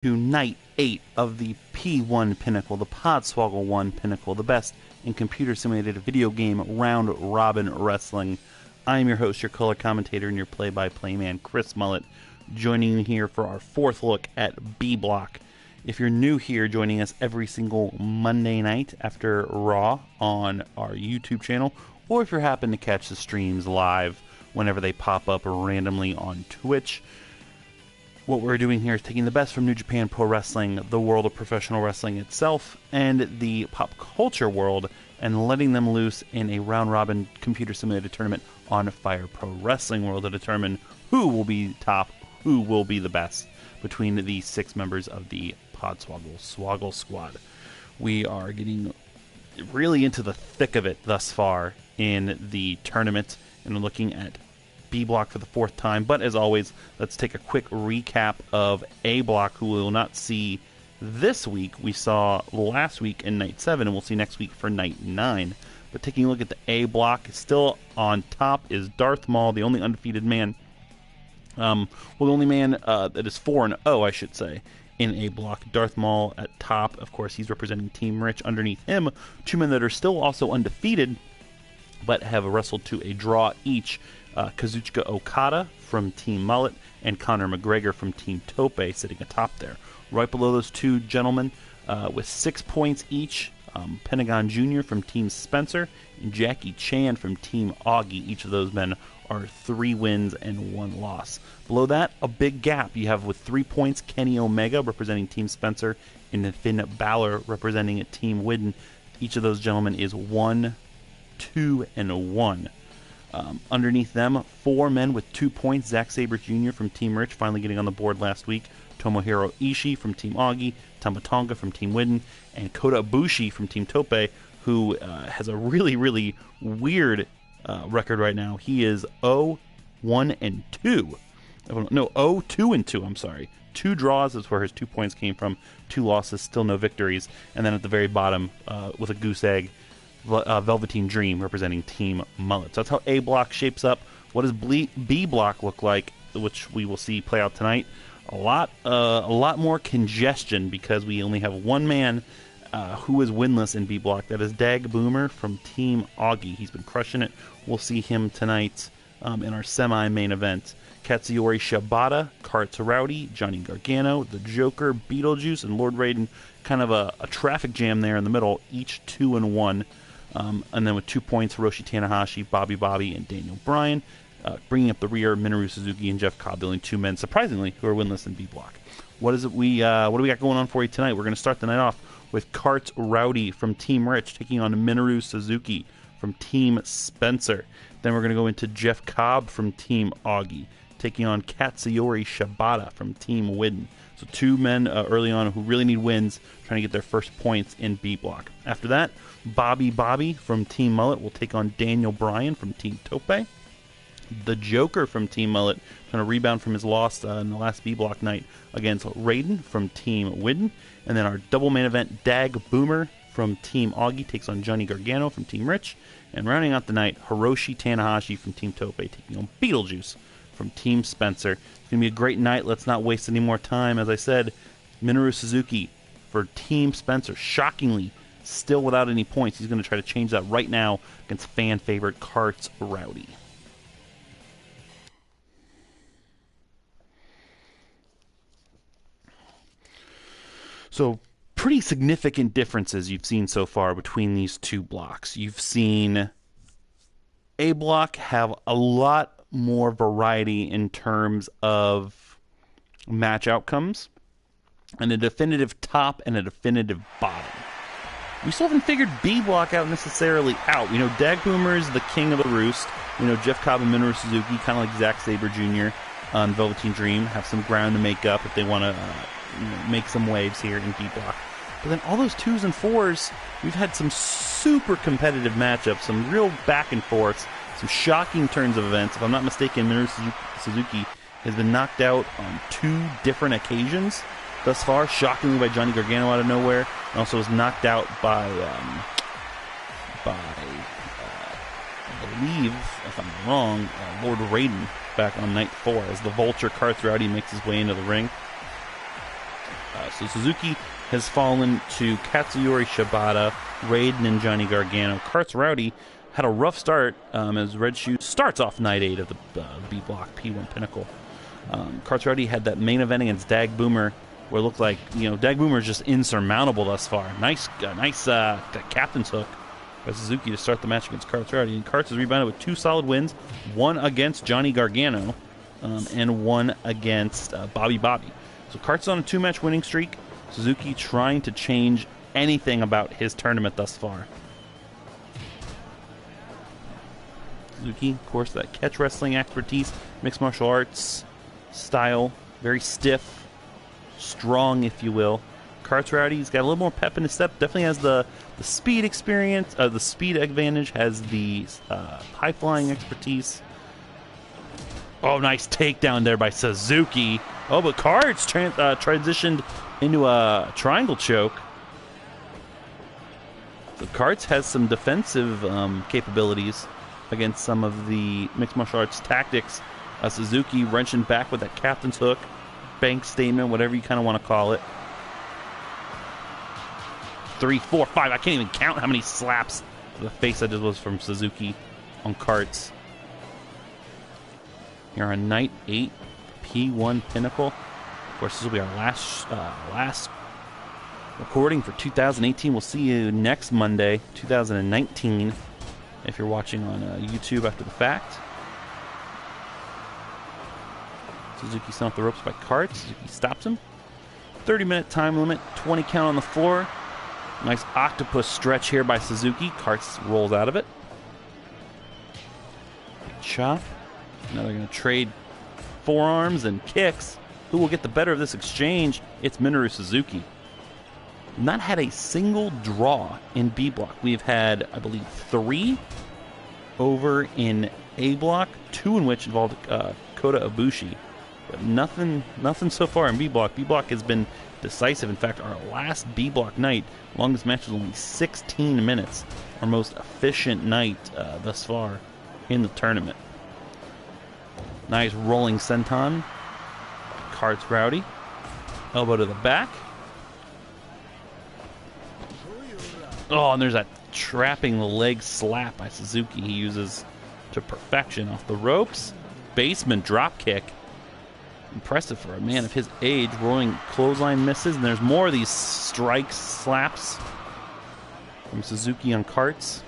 to Night 8 of the P1 Pinnacle, the Podswoggle 1 Pinnacle, the best in computer-simulated video game round-robin wrestling. I am your host, your color commentator, and your play-by-play man, Chris Mullet, joining you here for our fourth look at B Block. If you're new here, joining us every single Monday night after Raw on our YouTube channel, or if you happen to catch the streams live whenever they pop up randomly on Twitch, what we're doing here is taking the best from New Japan Pro Wrestling, the world of professional wrestling itself, and the pop culture world, and letting them loose in a round-robin computer-simulated tournament on Fire Pro Wrestling World to determine who will be top, who will be the best between the 6 members of the Podswoggle Squad. We are getting really into the thick of it thus far in the tournament, and looking at B Block for the 4th time, but as always, let's take a quick recap of A Block, who we will not see this week. We saw last week in Night 7, and we'll see next week for Night 9. But taking a look at the A Block, still on top is Darth Maul, the only undefeated man. The only man that is 4-0, I should say, in A Block. Darth Maul at top, of course, he's representing Team Rich. Underneath him, 2 men that are still also undefeated, but have wrestled to a draw each. Kazuchika Okada from Team Mullet and Conor McGregor from Team Tope sitting atop there. Right below those two gentlemen with 6 points each, Pentagon Jr. from Team Spencer and Jackie Chan from Team Augie. Each of those men are 3 wins and 1 loss. Below that, a big gap. You have with 3 points Kenny Omega representing Team Spencer and Finn Balor representing Team Widden. Each of those gentlemen is 1, 2, and 1. Underneath them, 4 men with 2 points. Zack Sabre Jr. from Team Rich finally getting on the board last week. Tomohiro Ishii from Team Augie, Tama Tonga from Team Widden, and Kota Ibushi from Team Tope, who has a really, really weird record right now. He is 0-1-2. No, 0-2-2, I'm sorry. 2 draws is where his 2 points came from. 2 losses, still no victories. And then at the very bottom, with a goose egg, Velveteen Dream representing Team Mullet. So that's how A Block shapes up. What does B Block look like, which we will see play out tonight? A lot more congestion, because we only have 1 man who is winless in B Block. That is Dag Boomer from Team Augie. He's been crushing it. We'll see him tonight in our semi-main event. Katsuyori Shibata, Karts Rowdy, Johnny Gargano, The Joker, Beetlejuice, and Lord Raiden. Kind of a traffic jam there in the middle, each 2-1. And then with 2 points, Hiroshi Tanahashi, Bobby, and Daniel Bryan. Bringing up the rear, Minoru Suzuki and Jeff Cobb, the only 2 men, surprisingly, who are winless in B Block. What do we got going on for you tonight? We're going to start the night off with Karts Rowdy from Team Rich taking on Minoru Suzuki from Team Spencer. Then we're going to go into Jeff Cobb from Team Augie taking on Katsuyori Shibata from Team Widden. So 2 men early on who really need wins, trying to get their first points in B Block. After that, Bobby from Team Mullet will take on Daniel Bryan from Team Tope. The Joker from Team Mullet trying to rebound from his loss in the last B Block night against Raiden from Team Widden. And then our double main event, Dag Boomer from Team Augie takes on Johnny Gargano from Team Rich. And rounding out the night, Hiroshi Tanahashi from Team Tope taking on Beetlejuice from Team Spencer. It's going to be a great night. Let's not waste any more time. As I said, Minoru Suzuki for Team Spencer, shockingly, still without any points. He's going to try to change that right now against fan favorite Karts Rowdy. So, pretty significant differences you've seen so far between these 2 blocks. You've seen A Block have a lot more variety in terms of match outcomes, and a definitive top and a definitive bottom. We still haven't figured B Block out necessarily out. We know Dag Boomer is the king of the roost. We know Jeff Cobb and Minoru Suzuki, kind of like Zack Sabre Jr. on Velveteen Dream, have some ground to make up if they want to make some waves here in B Block. But then all those 2s and 4s, we've had some super competitive matchups, some real back and forths, some shocking turns of events. If I'm not mistaken, Minoru Suzuki has been knocked out on 2 different occasions thus far, shockingly by Johnny Gargano out of nowhere, and also was knocked out by I believe, if I'm not wrong, Lord Raiden back on night 4 as the Vulture Karts Rowdy makes his way into the ring. So Suzuki has fallen to Katsuyori Shibata, Raiden, and Johnny Gargano. Karts Rowdy had a rough start as Red Shoes starts off Night 8 of the B Block P1 Pinnacle. Karts Rowdy had that main event against Dag Boomer, where it looked like, Dag Boomer is just insurmountable thus far. Nice captain's hook by Suzuki to start the match against Karts Rowdy. And Karts has rebounded with 2 solid wins, one against Johnny Gargano and one against Bobby Bobby. So Karts on a 2-match winning streak. Suzuki trying to change anything about his tournament thus far. Suzuki, of course, that catch wrestling expertise, mixed martial arts style, very stiff, strong, if you will. Karts Rowdy's got a little more pep in his step. Definitely has the speed experience, the speed advantage. Has the high flying expertise. Oh, nice takedown there by Suzuki. Oh, but Karts transitioned into a triangle choke. So Karts has some defensive capabilities against some of the mixed martial arts tactics. Suzuki wrenching back with that captain's hook, bank statement, whatever you kind of want to call it. 3, 4, 5. I can't even count how many slaps to the face that was from Suzuki on Karts. Here on Night 8, P1 Pinnacle. Of course, this will be our last recording for 2018. We'll see you next Monday, 2019, if you're watching on YouTube after the fact. Suzuki sent off the ropes by Karts. Suzuki stops him. 30-minute time limit, 20 count on the floor. Nice octopus stretch here by Suzuki. Karts rolls out of it. Big chop. Now they're going to trade forearms and kicks. Who will get the better of this exchange? It's Minoru Suzuki. Not had a single draw in B Block. We've had, I believe, 3 over in A Block, 2 in which involved Kota Ibushi. But nothing so far in B Block. B Block has been decisive. In fact, our last B Block night, longest match was only 16 minutes. Our most efficient night thus far in the tournament. Nice rolling senton. Karts Rowdy. Elbow to the back. Oh, and there's that trapping the leg slap by Suzuki he uses to perfection off the ropes. Basement drop kick. Impressive for a man of his age. Rolling clothesline misses, and there's more of these strikes, slaps from Suzuki on Karts.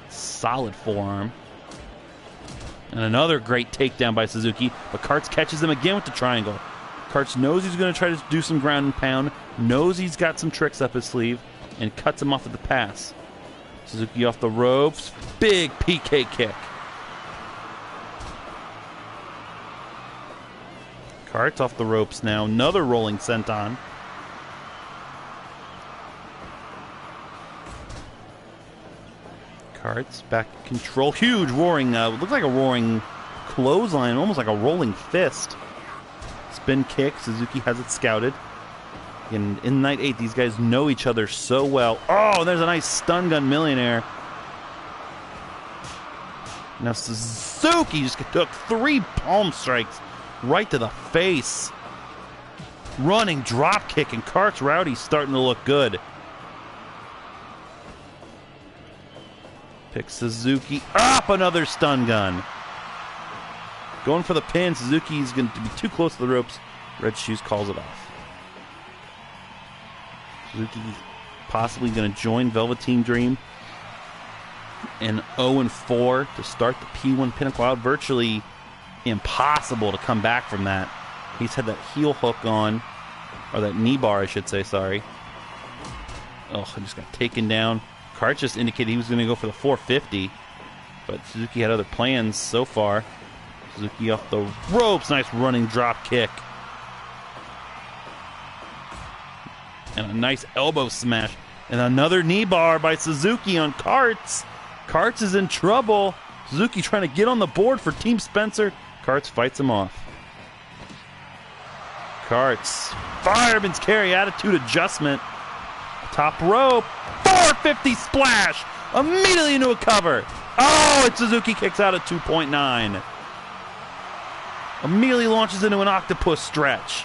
Solid forearm. And another great takedown by Suzuki, but Karts catches him again with the triangle. Karts knows he's going to try to do some ground and pound, knows he's got some tricks up his sleeve, and cuts him off at the pass. Suzuki off the ropes. Big PK kick. Karts off the ropes now. Another rolling senton. Karts back in control. Huge roaring, looked like a roaring clothesline, almost like a rolling fist. Spin kick. Suzuki has it scouted. In Night 8, these guys know each other so well. Oh, there's a nice stun gun millionaire. Now Suzuki just took 3 palm strikes right to the face. Running drop kick, and Karts Rowdy starting to look good. Picks Suzuki up, another stun gun. Going for the pin. Suzuki's going to be too close to the ropes. Red Shoes calls it off. Suzuki possibly going to join Velveteen Dream in 0-4 to start the P1 Pinnacle out. Virtually impossible to come back from that. He's had that heel hook on, or that knee bar, I should say, sorry. Oh, I just got taken down. Karts just indicated he was going to go for the 450, but Suzuki had other plans so far. Suzuki off the ropes. Nice running drop kick. And a nice elbow smash. And another knee bar by Suzuki on Karts. Karts is in trouble. Suzuki trying to get on the board for Team Spencer. Karts fights him off. Karts. Fireman's carry, attitude adjustment. Top rope. 450 splash. Immediately into a cover. Oh, and Suzuki kicks out at 2.9. Immediately launches into an octopus stretch.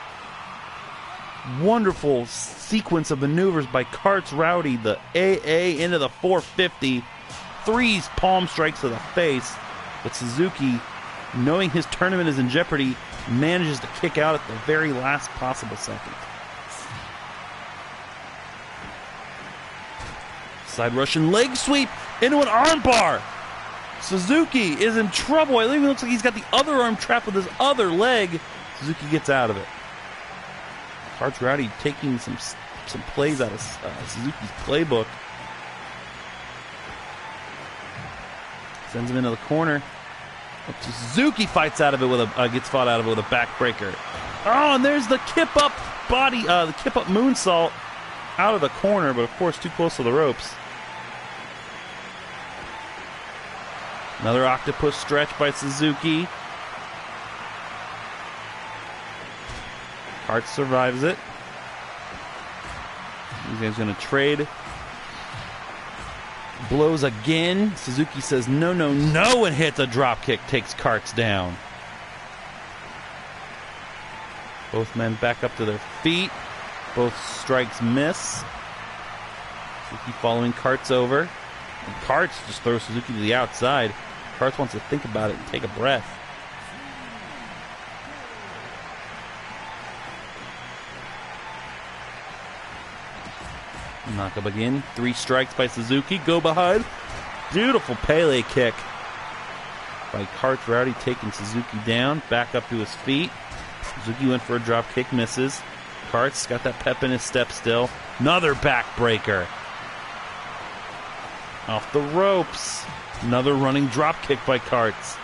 Wonderful sequence of maneuvers by Karts Rowdy. The AA into the 450. 3 palm strikes to the face. But Suzuki, knowing his tournament is in jeopardy, manages to kick out at the very last possible second. Side Russian leg sweep into an armbar. Suzuki is in trouble. It even looks like he's got the other arm trapped with his other leg. Suzuki gets out of it. Karts Rowdy taking some plays out of Suzuki's playbook. Sends him into the corner. Suzuki fights out of it with gets fought out of it with a backbreaker. Oh, and there's the kip up the kip up moonsault out of the corner, but of course too close to the ropes. Another octopus stretch by Suzuki. Karts survives it. These guys going to trade blows again. Suzuki says no, no, no, and hits a drop kick, takes Karts down. Both men back up to their feet. Both strikes miss. Suzuki following Karts over. And Karts just throws Suzuki to the outside. Karts wants to think about it and take a breath. Knock up again. 3 strikes by Suzuki. Go behind. Beautiful Pele kick by Karts Rowdy, taking Suzuki down. Back up to his feet. Suzuki went for a drop kick, misses. Karts got that pep in his step still. Another backbreaker. Off the ropes. Another running drop kick by Karts.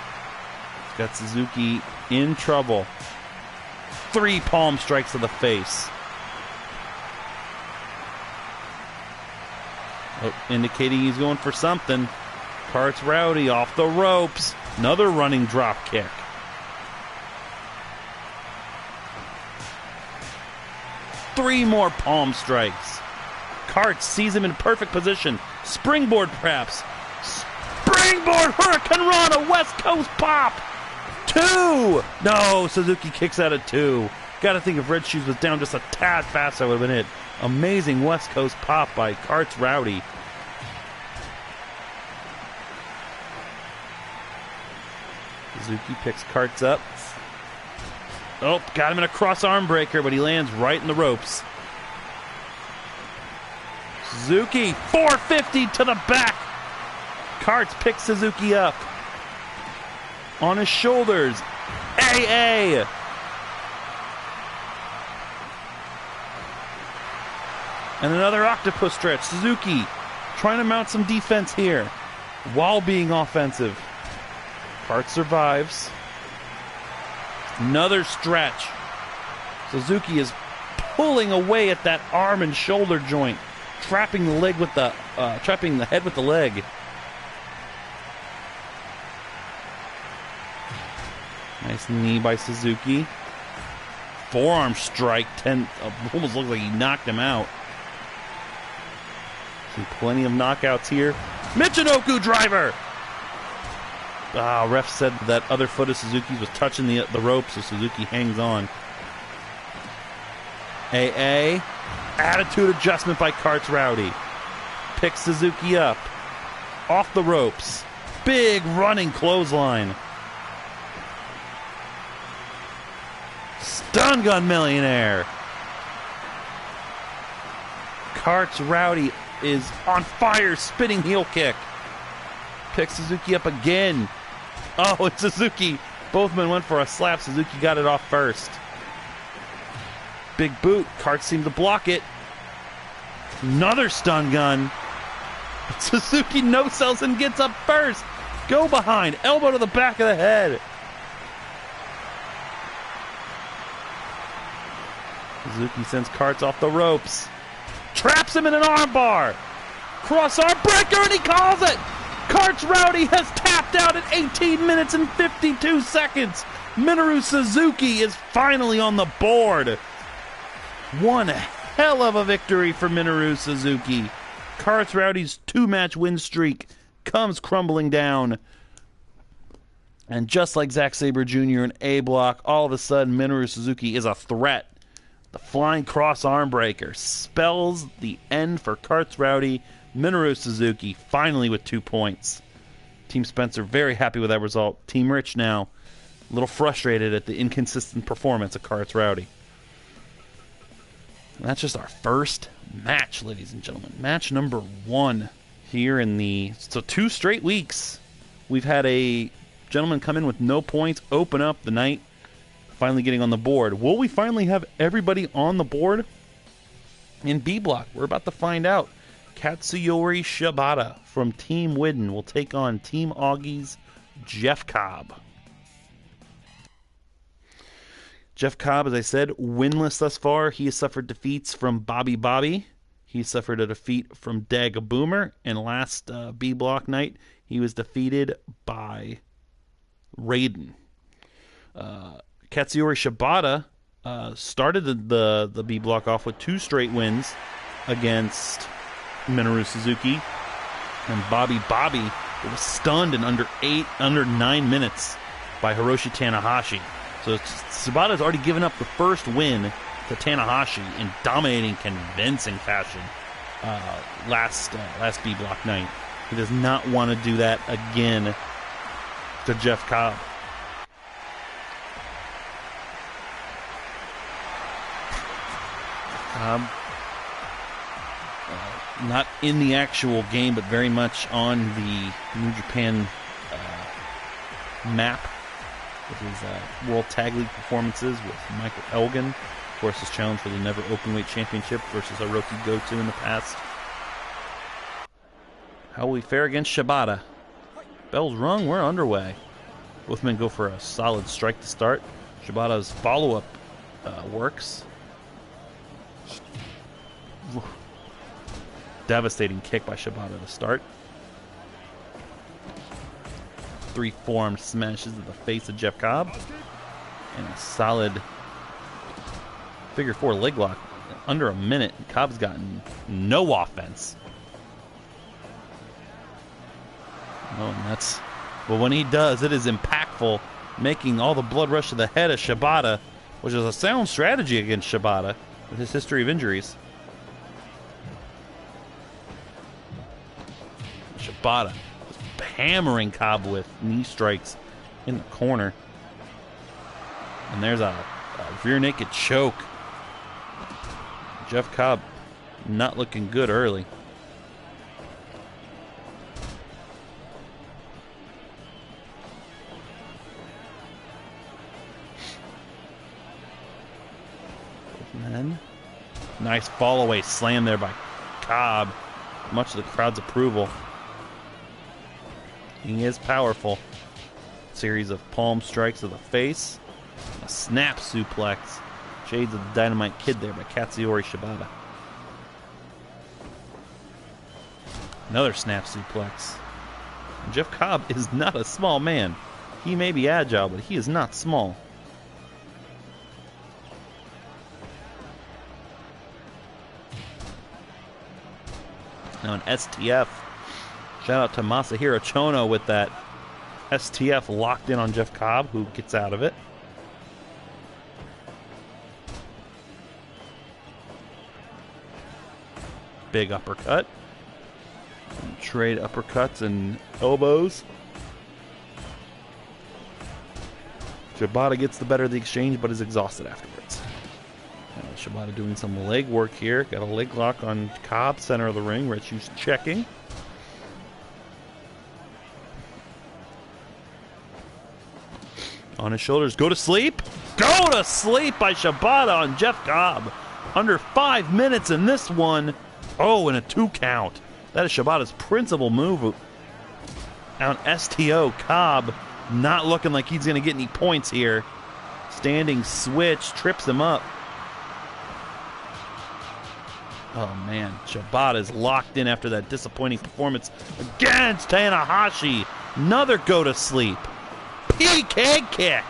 Got Suzuki in trouble. 3 palm strikes to the face. Oh, indicating he's going for something. Karts Rowdy off the ropes. Another running drop kick. Three more palm strikes. Karts sees him in perfect position. Springboard perhaps. Springboard Hurricane Rana, West Coast pop. 2. No, Suzuki kicks out at 2. Gotta think if Red Shoes was down just a tad faster, that would have been it. Amazing West Coast pop by Karts Rowdy. Suzuki picks Karts up. Oh, got him in a cross arm breaker, but he lands right in the ropes. Suzuki, 450 to the back. Karts picks Suzuki up. On his shoulders. AA. And another octopus stretch. Suzuki trying to mount some defense here while being offensive. Karts survives. Another stretch. Suzuki is pulling away at that arm and shoulder joint, trapping the leg with the trapping the head with the leg. Nice knee by Suzuki. Forearm strike. Almost looks like he knocked him out. See plenty of knockouts here. Michinoku driver. Ref said that other foot of Suzuki's was touching the rope, so Suzuki hangs on. AA. Attitude adjustment by Karts Rowdy. Picks Suzuki up. Off the ropes. Big running clothesline. Stun gun millionaire. Karts Rowdy is on fire, spinning heel kick. Picks Suzuki up again. Oh, it's Suzuki. Both men went for a slap. Suzuki got it off first. Big boot. Karts seemed to block it. Another stun gun. Suzuki no-sells and gets up first. Go behind. Elbow to the back of the head. Suzuki sends Karts off the ropes. Traps him in an armbar. Cross arm breaker, and he calls it. Karts Rowdy has tapped out at 18 minutes and 52 seconds. Minoru Suzuki is finally on the board. One hell of a victory for Minoru Suzuki. Karts Rowdy's 2-match win streak comes crumbling down. And just like Zack Sabre Jr. in A block, all of a sudden Minoru Suzuki is a threat. The flying cross arm breaker spells the end for Karts Rowdy. Minoru Suzuki finally with 2 points. Team Spencer very happy with that result. Team Rich now a little frustrated at the inconsistent performance of Karts Rowdy. And that's just our first match, ladies and gentlemen. Match number 1 here in the... So 2 straight weeks we've had a gentleman come in with no points, open up the night, finally getting on the board. Will we finally have everybody on the board in B block? We're about to find out. Katsuyori Shibata from Team Widden will take on Team Augie's Jeff Cobb. Jeff Cobb, as I said, winless thus far. He has suffered defeats from Bobby. He suffered a defeat from Dag Boomer. And last B block night, he was defeated by Raiden. Katsuyori Shibata started the B block off with 2 straight wins against Minoru Suzuki. And Bobby was stunned in under 9 minutes by Hiroshi Tanahashi. So Shibata's already given up the first win to Tanahashi in dominating, convincing fashion last B block night. He does not want to do that again to Jeff Cobb. Not in the actual game, but very much on the New Japan map with his World Tag League performances with Michael Elgin. Of course, his challenge for the Never Openweight Championship versus Hiroki Goto in the past. How will we fare against Shibata? Bell's rung, we're underway. Both men go for a solid strike to start. Shibata's follow-up works. Devastating kick by Shibata to start. 3 forearm smashes to the face of Jeff Cobb. And a solid figure 4 leg lock. Under a minute, Cobb's gotten no offense. But when he does, it is impactful, making all the blood rush to the head of Shibata, which is a sound strategy against Shibata with his history of injuries. Shibata hammering Cobb with knee strikes in the corner. And there's a rear naked choke. Jeff Cobb not looking good early. Nice fall away slam there by Cobb. Much to the crowd's approval. He is powerful. Series of palm strikes to the face. A snap suplex. Shades of the Dynamite Kid there by Katsuyori Shibata. Another snap suplex. And Jeff Cobb is not a small man. He may be agile, but he is not small. Now an STF. Shout out to Masahiro Chono with that STF locked in on Jeff Cobb, who gets out of it. Big uppercut. Trade uppercuts and elbows. Shibata gets the better of the exchange, but is exhausted afterwards. Shibata doing some leg work here. Got a leg lock on Cobb, center of the ring. Richu's checking. On his shoulders. Go to sleep. Go to sleep by Shibata on Jeff Cobb. Under 5 minutes in this one. Oh, and a 2 count. That is Shibata's principal move. Now an STO. Cobb not looking like he's going to get any points here. Standing switch. Trips him up. Oh, man. Shibata is locked in after that disappointing performance against Tanahashi. Another go to sleep. PK kick.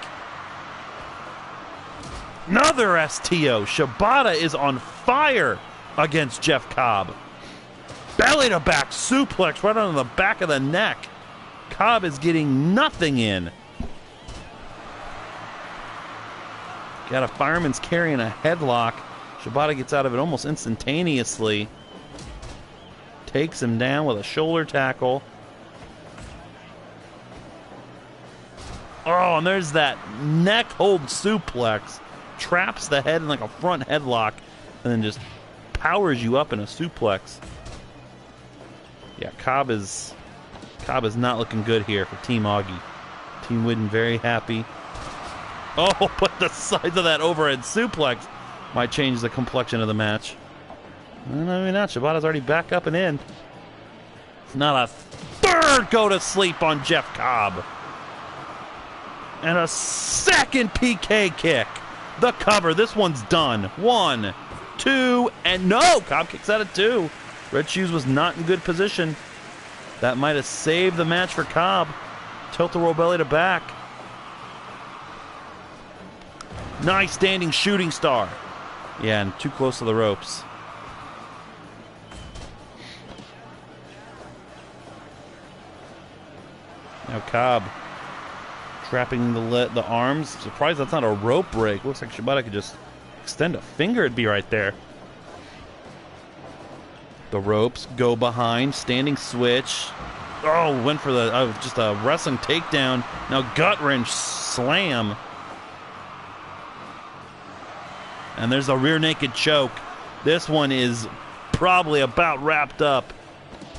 Another STO. Shibata is on fire against Jeff Cobb. Belly to back suplex right on the back of the neck. Cobb is getting nothing in. Got a fireman's carry and a headlock. Shibata gets out of it almost instantaneously. Takes him down with a shoulder tackle. Oh, and there's that neck hold suplex. Traps the head in like a front headlock and then just powers you up in a suplex. Yeah, Cobb is not looking good here for Team Augie. Team Widden very happy. Oh, but the size of that overhead suplex might change the complexion of the match. Well, maybe not. Shibata's already back up and in. It's not a third go to sleep on Jeff Cobb. And a second PK kick. The cover. This one's done. 1, 2, and no! Cobb kicks out at 2. Red Shoes was not in good position. That might have saved the match for Cobb. Tilt-a-roll belly to back. Nice standing shooting star. Yeah, and too close to the ropes. Now Cobb trapping the arms. Surprised that's not a rope break. Looks like Shibata could just extend a finger. It'd be right there. The ropes go behind. Standing switch. Oh, went for the just a wrestling takedown. Now gut wrench slam. And there's a rear naked choke. This one is probably about wrapped up.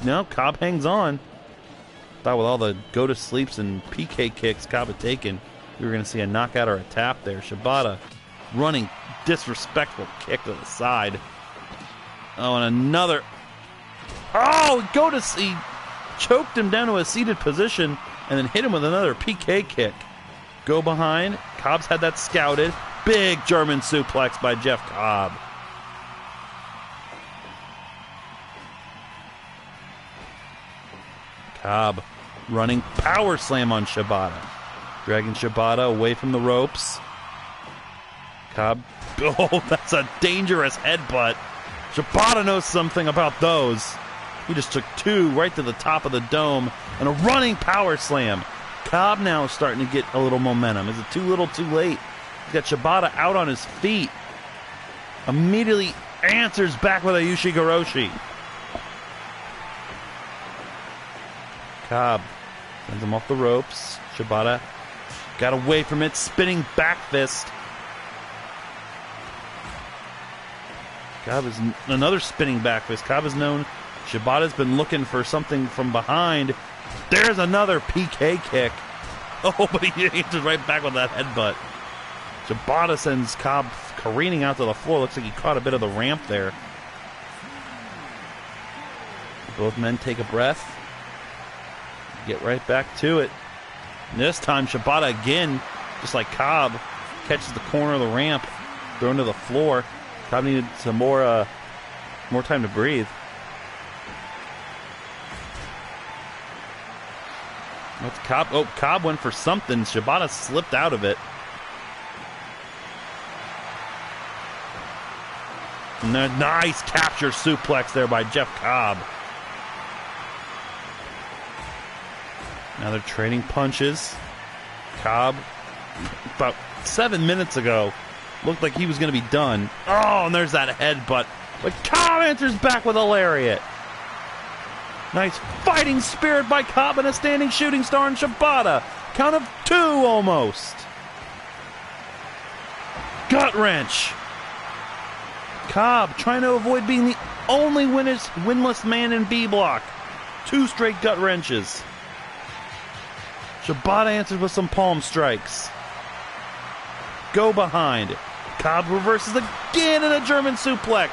No, Cobb hangs on. Thought with all the go-to-sleeps and PK kicks Cobb had taken, we were going to see a knockout or a tap there. Shibata running disrespectful kick to the side. Oh, and another. Oh, he choked him down to a seated position and then hit him with another PK kick. Go behind. Cobb's had that scouted. Big German suplex by Jeff Cobb. Cobb running power slam on Shibata. Dragging Shibata away from the ropes. Cobb. Oh, that's a dangerous headbutt. Shibata knows something about those. He just took 2 right to the top of the dome and a running power slam. Cobb now is starting to get a little momentum. Is it too little, too late? He's got Shibata out on his feet. Immediately answers back with a Ushigoroshi. Cobb sends him off the ropes. Shibata got away from it. Spinning back fist. Cobb is another spinning back fist. Cobb is known. Shibata's been looking for something from behind. There's another PK kick. Oh, but he answers right back with that headbutt. Shibata sends Cobb careening out to the floor. Looks like he caught a bit of the ramp there. Both men take a breath. Get right back to it. And this time Shibata again, just like Cobb, catches the corner of the ramp, thrown to the floor. Cobb needed some more time to breathe. What's Cobb? Oh, Cobb went for something. Shibata slipped out of it. And a nice capture suplex there by Jeff Cobb. Now they're trading punches. Cobb, about 7 minutes ago, looked like he was going to be done. Oh, and there's that headbutt. But Cobb answers back with a lariat. Nice fighting spirit by Cobb and a standing shooting star in Shibata. Count of 2 almost. Gut wrench. Cobb trying to avoid being the only winless man in B block. 2 straight gut wrenches. Shibata answers with some palm strikes. Go behind. Cobb reverses again in a German suplex.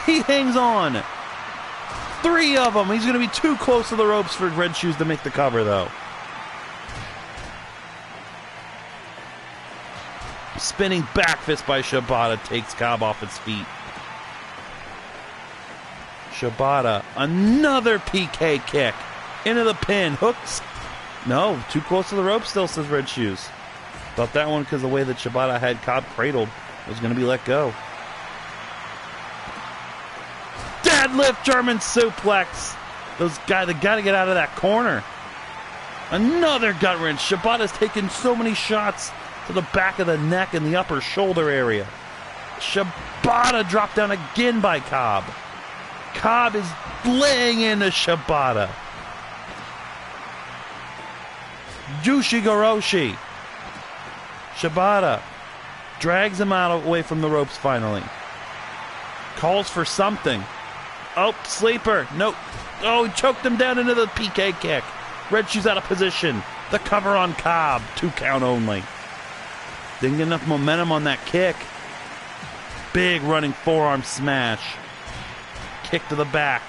He hangs on. 3 of them. He's going to be too close to the ropes for Red Shoes to make the cover, though. Spinning back fist by Shibata takes Cobb off his feet. Shibata, another PK kick. Into the pin. Hooks. No, too close to the ropes still, says Red Shoes. Thought that one, because the way that Shibata had Cobb cradled, was going to be let go. Deadlift German suplex. They got to get out of that corner. Another gut wrench. Shibata's taken so many shots to the back of the neck and the upper shoulder area. Shibata dropped down again by Cobb. Cobb is laying into Shibata. Yushigoroshi. Shibata drags him out away from the ropes finally. Calls for something. Oh, sleeper. Nope. Oh, he choked him down into the PK kick. Red Shoe's out of position. The cover on Cobb. 2 count only. Didn't get enough momentum on that kick. Big running forearm smash. Kick to the back.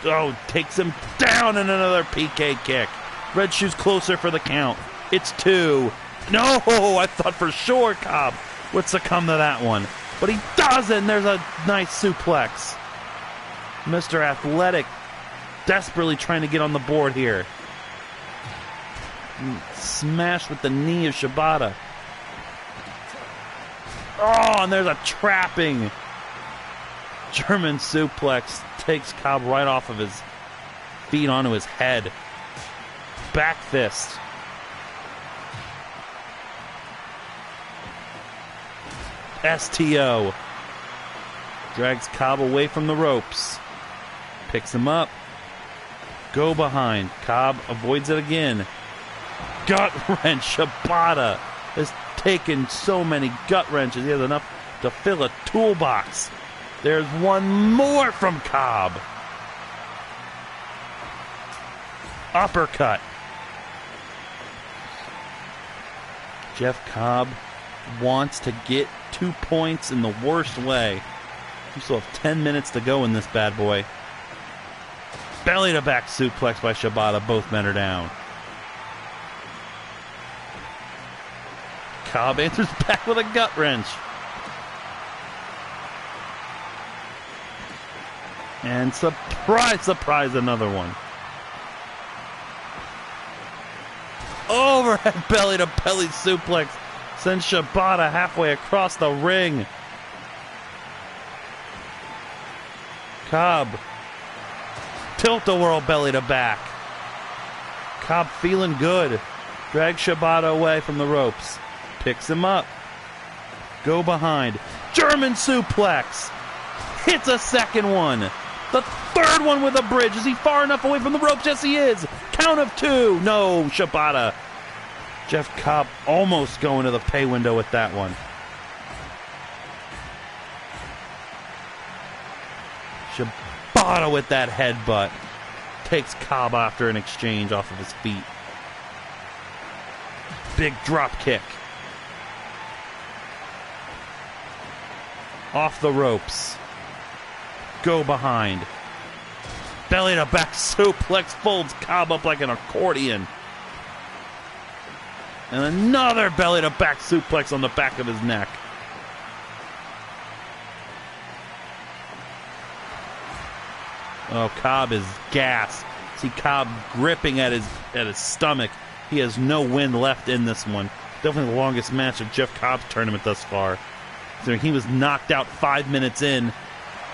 Oh, takes him down in another PK kick. Red Shoe's closer for the count. It's 2. No, I thought for sure Cobb would succumb to that one. But he doesn't. There's a nice suplex. Mr. Athletic desperately trying to get on the board here. Smash with the knee of Shibata. Oh, and there's a trapping German suplex. Takes Cobb right off of his feet onto his head. Back fist. STO. Drags Cobb away from the ropes. Picks him up. Go behind. Cobb avoids it again. Gut wrench. Shibata has taken so many gut wrenches. He has enough to fill a toolbox. There's one more from Cobb. Uppercut. Jeff Cobb wants to get 2 points in the worst way. We still have 10 minutes to go in this bad boy. Belly to back suplex by Shibata. Both men are down. Cobb answers back with a gut wrench. And surprise, surprise, another one. Overhead belly to belly suplex sends Shibata halfway across the ring. Cobb. Tilt-a-whirl belly to back. Cobb feeling good. Drags Shibata away from the ropes. Picks him up. Go behind. German suplex. Hits a second one. The third one with a bridge. Is he far enough away from the ropes? Yes, he is. Count of 2. No, Shibata. Jeff Cobb almost going to the pay window with that one. Shibata with that headbutt. Takes Cobb after an exchange off of his feet. Big drop kick. Off the ropes. Go behind. Belly to back suplex folds Cobb up like an accordion. And another belly to back suplex on the back of his neck. Oh, Cobb is gassed. See Cobb gripping at his stomach. He has no wind left in this one. Definitely the longest match of Jeff Cobb's tournament thus far. So he was knocked out 5 minutes in.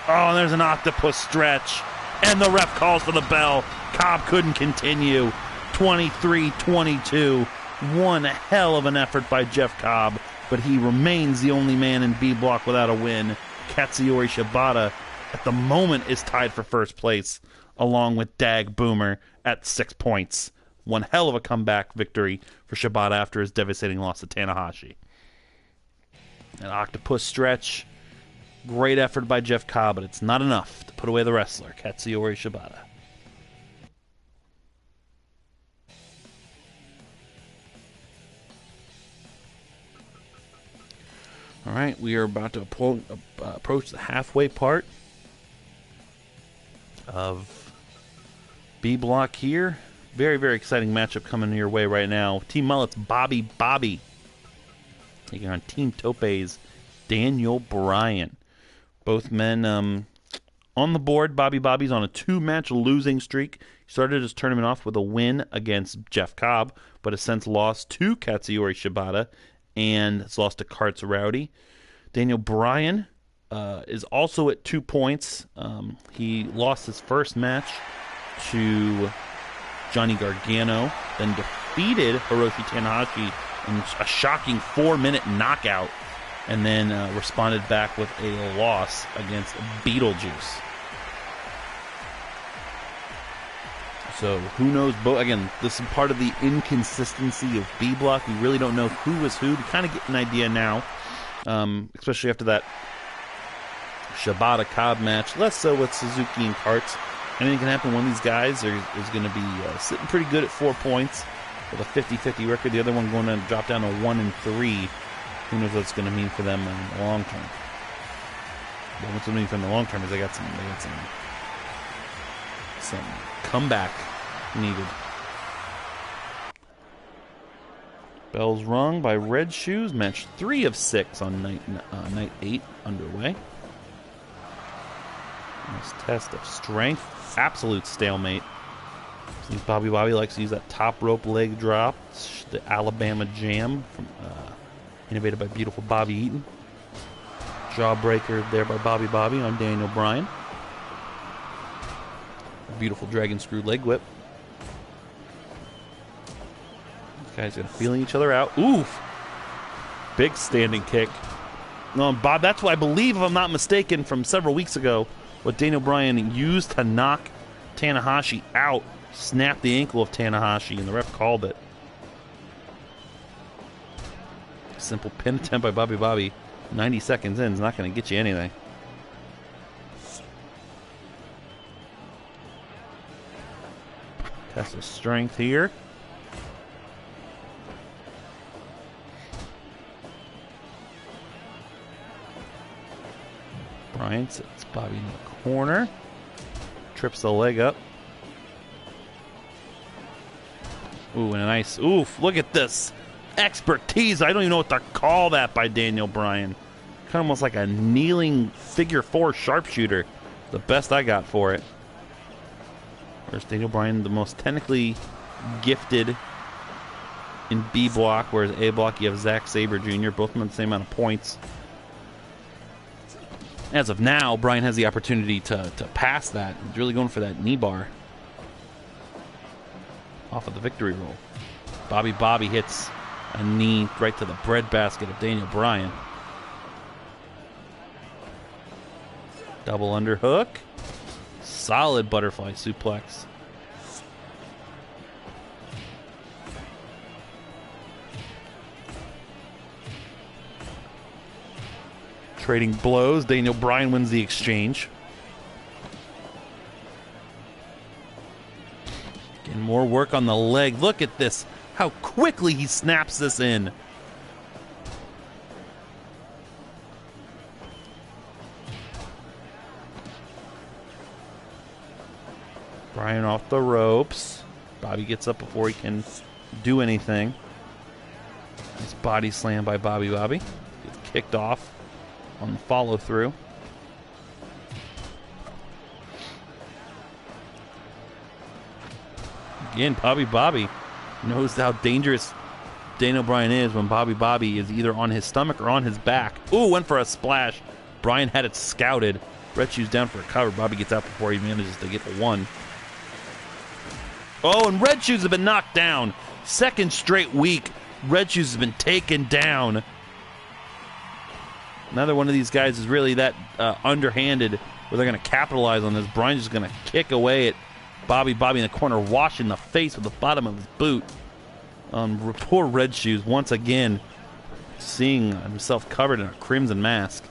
Oh, and there's an octopus stretch. And the ref calls for the bell. Cobb couldn't continue. 23-22. One hell of an effort by Jeff Cobb, but he remains the only man in B block without a win. Katsuyori Shibata, at the moment, is tied for first place, along with Dag Boomer at 6 points. One hell of a comeback victory for Shibata after his devastating loss to Tanahashi. An octopus stretch. Great effort by Jeff Cobb, but it's not enough to put away the wrestler, Katsuyori Shibata. All right, we are about to approach the halfway part of B block here. Very, very exciting matchup coming your way right now. Team Mullet's Bobby taking on Team Tope's Daniel Bryan. Both men on the board. Bobby's on a 2-match losing streak. He started his tournament off with a win against Jeff Cobb, but has since lost to Katsuyori Shibata and has lost to Karts Rowdy. Daniel Bryan is also at 2 points. He lost his first match to Johnny Gargano, then defeated Hiroshi Tanahashi in a shocking 4-minute knockout, and then responded back with a loss against Beetlejuice. So who knows? Again, this is part of the inconsistency of B Block. We really don't know who is who. We kind of get an idea now, especially after that Shibata Cobb match. Less so with Suzuki and Karts. Anything can happen. One of these guys is going to be sitting pretty good at 4 points with a 50-50 record. The other one going to drop down to 1-3. Who knows what it's going to mean for them in the long term? But what's it mean for them in the long term is they got some comeback needed. Bells rung by Red Shoes. Match 3 of 6 on night 8 underway. Nice test of strength. Absolute stalemate. Seems Bobby likes to use that top rope leg drop. The Alabama Jam, innovated by beautiful Bobby Eaton. Jawbreaker there by Bobby on Daniel Bryan. Beautiful dragon screw leg whip. These guys are feeling each other out. Oof! Big standing kick. No, Bob, that's what I believe, if I'm not mistaken, from several weeks ago, what Daniel Bryan used to knock Tanahashi out, snapped the ankle of Tanahashi, and the ref called it. Simple pin attempt by Bobby. 90 seconds in is not going to get you anything. Test of strength here. Bryan sits Bobby in the corner. Trips the leg up. Ooh, and a nice, oof, look at this. Expertise. I don't even know what to call that by Daniel Bryan. Kind of almost like a kneeling figure 4 sharpshooter. The best I got for it. Whereas Daniel Bryan, the most technically gifted in B block, whereas A block you have Zack Sabre Jr., both of them the same amount of points. As of now, Bryan has the opportunity to pass that. He's really going for that knee bar. Off of the victory roll. Bobby hits a knee right to the breadbasket of Daniel Bryan. Double underhook. Solid butterfly suplex. Trading blows. Daniel Bryan wins the exchange. Getting more work on the leg. Look at this. How quickly he snaps this in. Bryan off the ropes. Bobby gets up before he can do anything. Nice body slam by Bobby. Gets kicked off on the follow through. Again, Bobby knows how dangerous Daniel Bryan is when Bobby is either on his stomach or on his back. Ooh, went for a splash. Bryan had it scouted. Red Shoes down for a cover. Bobby gets out before he manages to get the one. Oh, and Red Shoes have been knocked down. Second straight week, Red Shoes has been taken down. Another one of these guys is really that underhanded where they're going to capitalize on this. Bryan's just going to kick away at Bobby in the corner, washing the face with the bottom of his boot. Poor Red Shoes, once again, seeing himself covered in a crimson mask.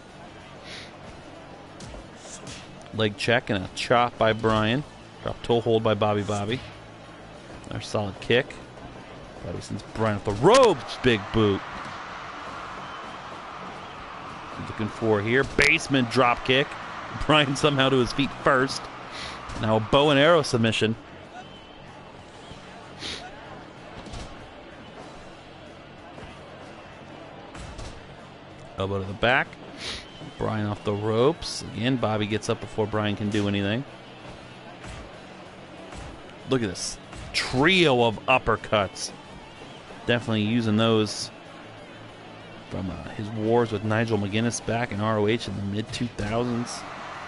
Leg check and a chop by Bryan. Drop toe hold by Bobby. Another solid kick. Bobby sends Bryan off the ropes. Big boot. Looking for here. Basement drop kick. Bryan somehow to his feet first. Now a bow and arrow submission. Elbow to the back. Bryan off the ropes. Again, Bobby gets up before Bryan can do anything. Look at this trio of uppercuts. Definitely using those from his wars with Nigel McGuinness back in ROH in the mid-2000s.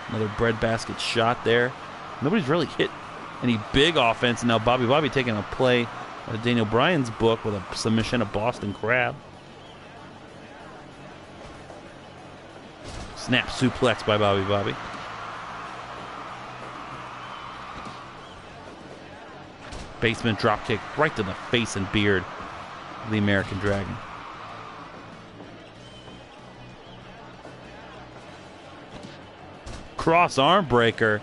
Another breadbasket shot there. Nobody's really hit any big offense. And now Bobby taking a play out of Daniel Bryan's book with a submission of Boston Crab. Snap suplex by Bobby. Basement dropkick right to the face and beard of the American Dragon. Cross arm breaker.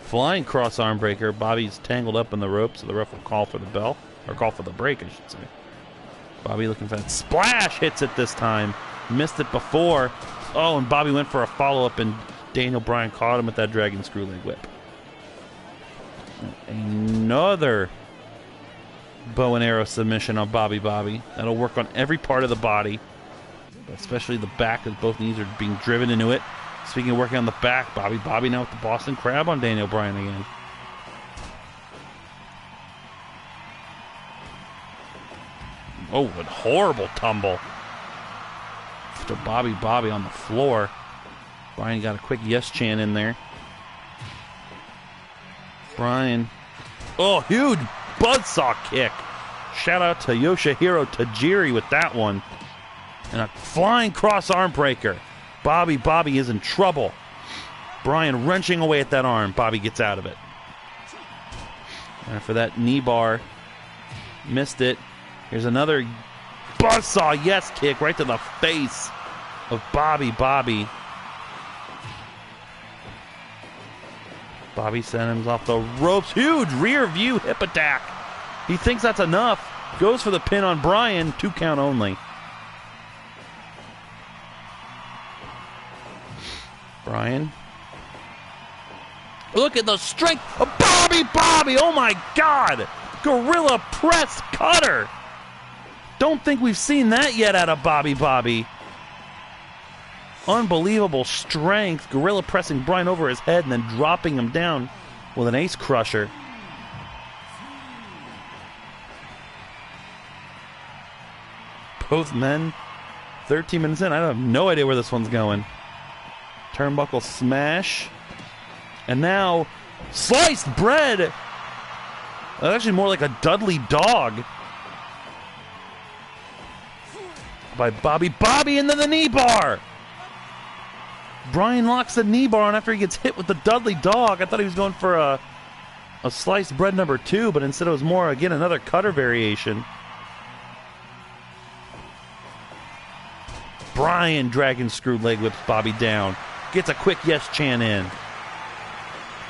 Flying cross arm breaker. Bobby's tangled up in the rope, so the ref will call for the bell. Or call for the break, I should say. Bobby looking for that splash. Hits it this time. Missed it before. Oh, and Bobby went for a follow-up, and Daniel Bryan caught him with that dragon screw leg whip. Another bow and arrow submission on Bobby. That'll work on every part of the body, but especially the back, as both knees are being driven into it. Speaking of working on the back, Bobby now with the Boston Crab on Daniel Bryan again. Oh, a horrible tumble. After Bobby on the floor. Bryan got a quick yes chant in there. Bryan. Oh, huge buzzsaw kick. Shout out to Yoshihiro Tajiri with that one. And a flying cross arm breaker. Bobby is in trouble. Bryan wrenching away at that arm. Bobby gets out of it. And for that knee bar, missed it. Here's another buzzsaw yes kick right to the face of Bobby. Bobby sent him off the ropes. Huge rear view hip attack. He thinks that's enough. Goes for the pin on Bryan. 2 count only. Bryan. Look at the strength of Bobby. Oh my God. Gorilla press cutter. Don't think we've seen that yet out of Bobby. Unbelievable strength. Gorilla pressing Bryan over his head and then dropping him down with an ace crusher. Both men 13 minutes in. I have no idea where this one's going. Turnbuckle smash. And now sliced bread. That's actually more like a Dudley dog. By Bobby, and then the knee bar. Bryan locks the knee bar on after he gets hit with the Dudley dog. I thought he was going for a sliced bread number 2, but instead it was more, again, another cutter variation. Bryan dragon screw leg whips Bobby down. Gets a quick yes chant in.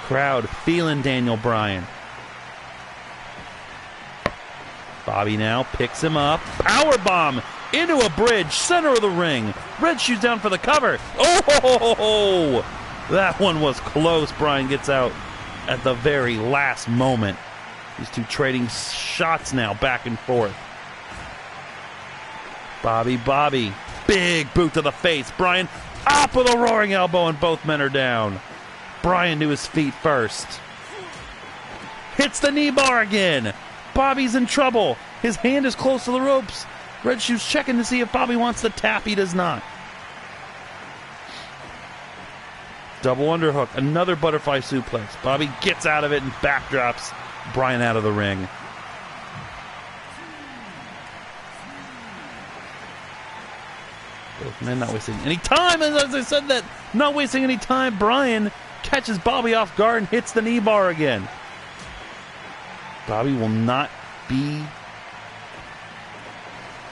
Crowd feeling Daniel Bryan. Bobby now picks him up. Powerbomb into a bridge, center of the ring. Red Shoes down for the cover. Oh, that one was close. Bryan gets out at the very last moment. These two trading shots now back and forth. Bobby. Big boot to the face. Bryan up with a roaring elbow, and both men are down. Bryan to his feet first. Hits the knee bar again. Bobby's in trouble. His hand is close to the ropes. Red Shoes checking to see if Bobby wants the tap. He does not. Double underhook. Another butterfly suplex. Bobby gets out of it and backdrops Bryan out of the ring. Both men not wasting any time. As I said that, not wasting any time, Bryan catches Bobby off guard and hits the knee bar again. Bobby will not be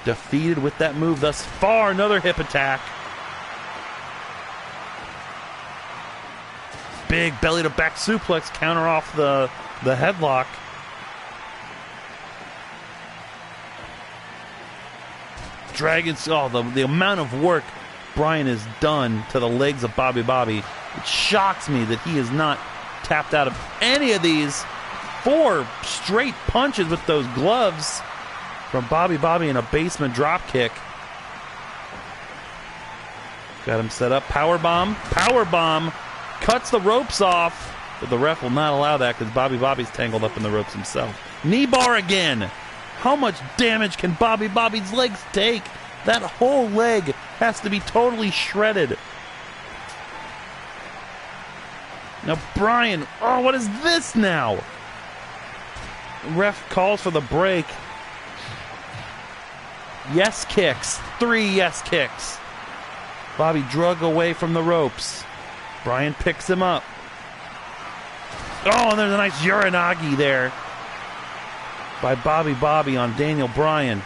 defeated with that move thus far. Another hip attack. Big belly to back suplex, counter off the headlock. Dragons, the amount of work Bryan has done to the legs of Bobby. It shocks me that he has not tapped out of any of these. 4 straight punches with those gloves from Bobby in a basement drop kick. Got him set up. Powerbomb. Cuts the ropes off. But the ref will not allow that because Bobby's tangled up in the ropes himself. Knee bar again. How much damage can Bobby's legs take? That whole leg has to be totally shredded. Now Bryan, what is this now? Ref calls for the break. Yes kicks. 3 yes kicks. Bobby drug away from the ropes. Bryan picks him up. Oh, and there's a nice Uranagi there by Bobby on Daniel Bryan.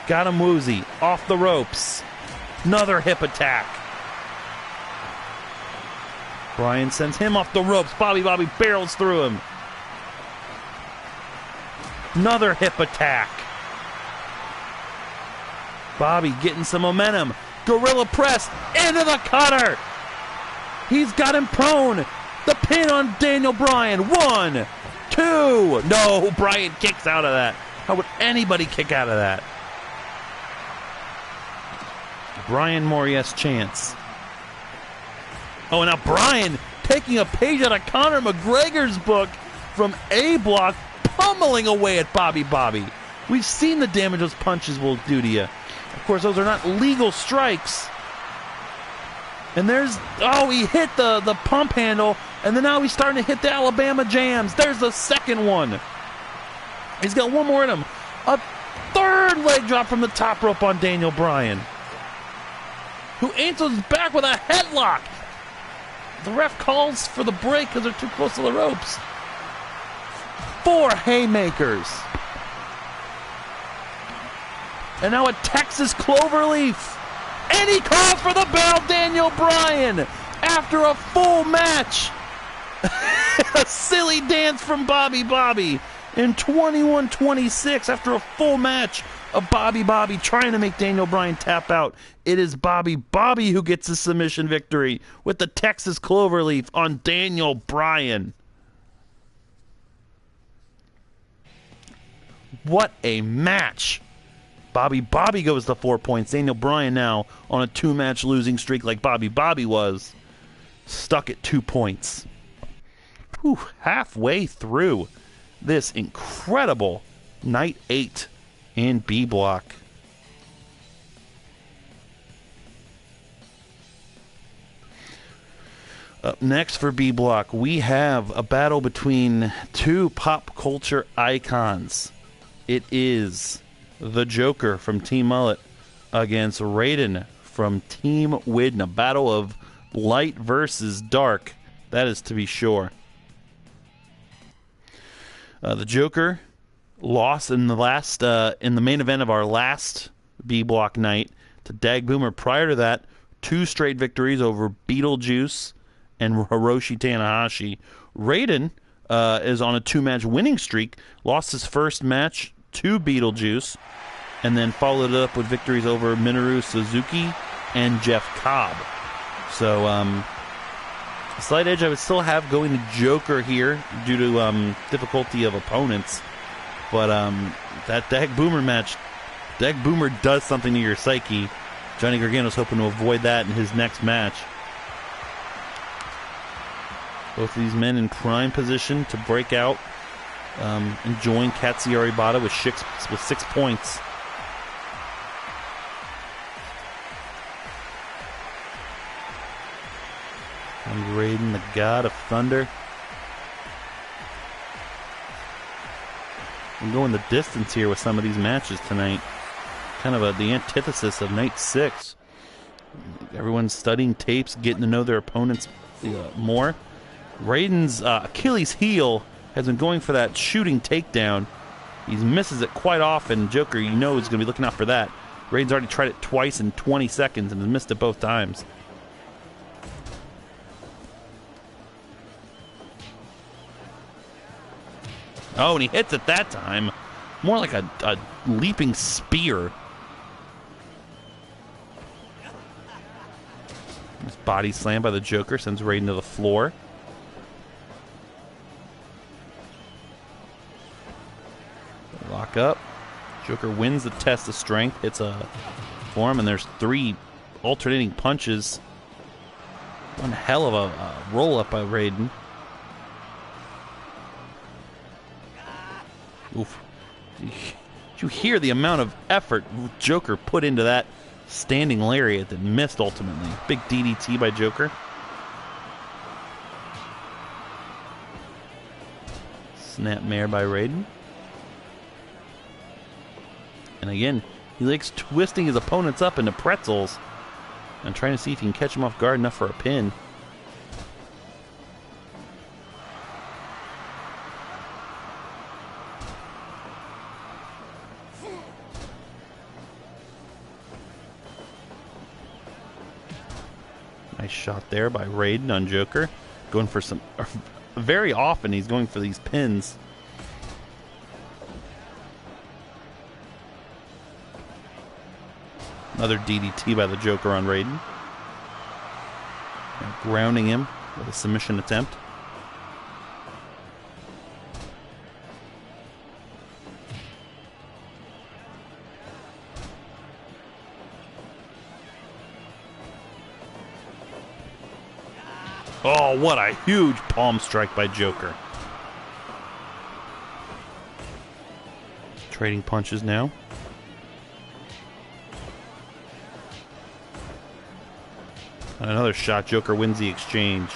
Got him woozy. Off the ropes. Another hip attack. Bryan sends him off the ropes. Bobby barrels through him. Another hip attack. Bobby getting some momentum. Gorilla press into the cutter. He's got him prone. The pin on Daniel Bryan. 1, 2. No, Bryan kicks out of that. How would anybody kick out of that? Bryan Moriarty's chance. Oh, and now Bryan taking a page out of Conor McGregor's book from A-Block, pummeling away at Bobby. We've seen the damage those punches will do to you. Of course, those are not legal strikes. And there's, oh, he hit the pump handle, and then now he's starting to hit the Alabama jams. There's the second one. He's got one more in him. A third leg drop from the top rope on Daniel Bryan, who answers back with a headlock. The ref calls for the break because they're too close to the ropes. 4 haymakers. And now a Texas Cloverleaf. And he calls for the bell, Daniel Bryan, after a full match. A silly dance from Bobby in 21-26 after a full match of Bobby trying to make Daniel Bryan tap out. It is Bobby who gets the submission victory with the Texas Cloverleaf on Daniel Bryan. What a match. Bobby goes to 4 points. Daniel Bryan now on a 2-match losing streak like Bobby was, stuck at 2 points. Whew, halfway through this incredible Night 8 in B Block. Up next for B Block, we have a battle between 2 pop culture icons. It is the Joker from Team Mullet against Raiden from Team Widden. A battle of light versus dark, that is to be sure. The Joker lost in the main event of our last B Block night to Dag Boomer. Prior to that, 2 straight victories over Beetlejuice and Hiroshi Tanahashi. Raiden is on a 2-match winning streak. Lost his first match to Beetlejuice, and then followed it up with victories over Minoru Suzuki and Jeff Cobb. So, slight edge I would still have going to Joker here due to difficulty of opponents. But that Dag Boomer match, Dag Boomer does something to your psyche. Johnny Gargano's hoping to avoid that in his next match. Both of these men in prime position to break out and join Katsuyori Bata with 6 points. And Raiden, the God of Thunder. I'm going the distance here with some of these matches tonight. Kind of the antithesis of Night 6. Everyone's studying tapes, getting to know their opponents more. Raiden's Achilles heel has been going for that shooting takedown. He misses it quite often. Joker, you know, is going to be looking out for that. Raiden's already tried it twice in 20 seconds and has missed it both times. Oh, and he hits it that time. More like a leaping spear. This body slam by the Joker sends Raiden to the floor. Lock up. Joker wins the test of strength. Hits a form, and there's 3 alternating punches. One hell of a roll-up by Raiden. Oof. Did you hear the amount of effort Joker put into that standing lariat that missed ultimately? Big DDT by Joker. Snapmare by Raiden. And again, he likes twisting his opponents up into pretzels and trying to see if he can catch him off guard enough for a pin. Nice shot there by Raiden on Joker. Going for some... Very often he's going for these pins. Another DDT by the Joker on Raiden. And grounding him with a submission attempt. Oh, what a huge palm strike by Joker. Trading punches now. And another shot. Joker wins the exchange.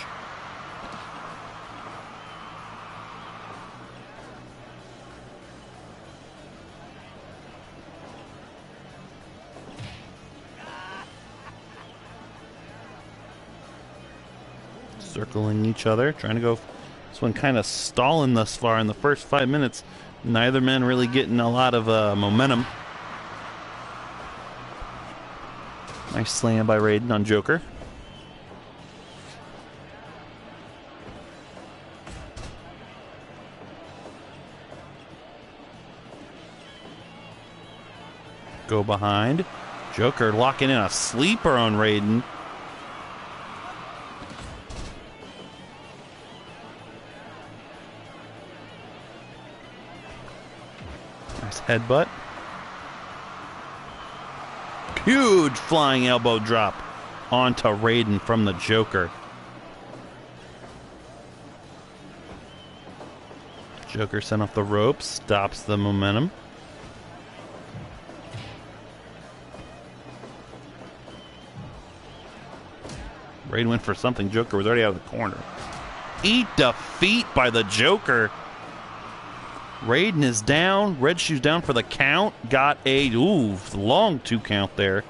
Circling each other, trying to go. This one kind of stalling thus far in the first 5 minutes. Neither man really getting a lot of momentum. Nice slam by Raiden on Joker. Go behind. Joker locking in a sleeper on Raiden. Nice headbutt. Huge flying elbow drop onto Raiden from the Joker. Joker sent off the ropes, stops the momentum. Raiden went for something. Joker was already out of the corner. Eat defeat by the Joker. Raiden is down. Red Shoe's down for the count. Got a long 2 count there.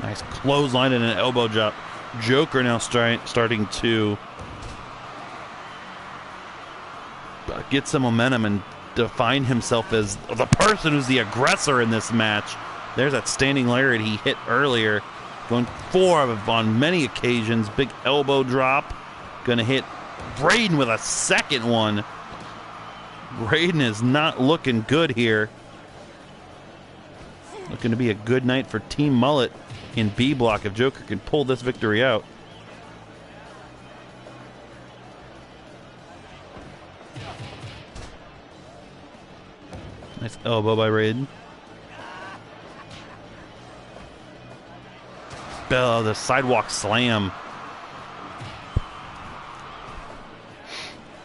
Nice clothesline and an elbow drop. Joker now starting to get some momentum and define himself as the person who's the aggressor in this match. There's that standing lariat he hit earlier. Going for on many occasions. Big elbow drop. Gonna hit Raiden with a second one. Raiden is not looking good here. Looking to be a good night for Team Mullet in B block if Joker can pull this victory out. Nice elbow by Raiden. Oh, the sidewalk slam.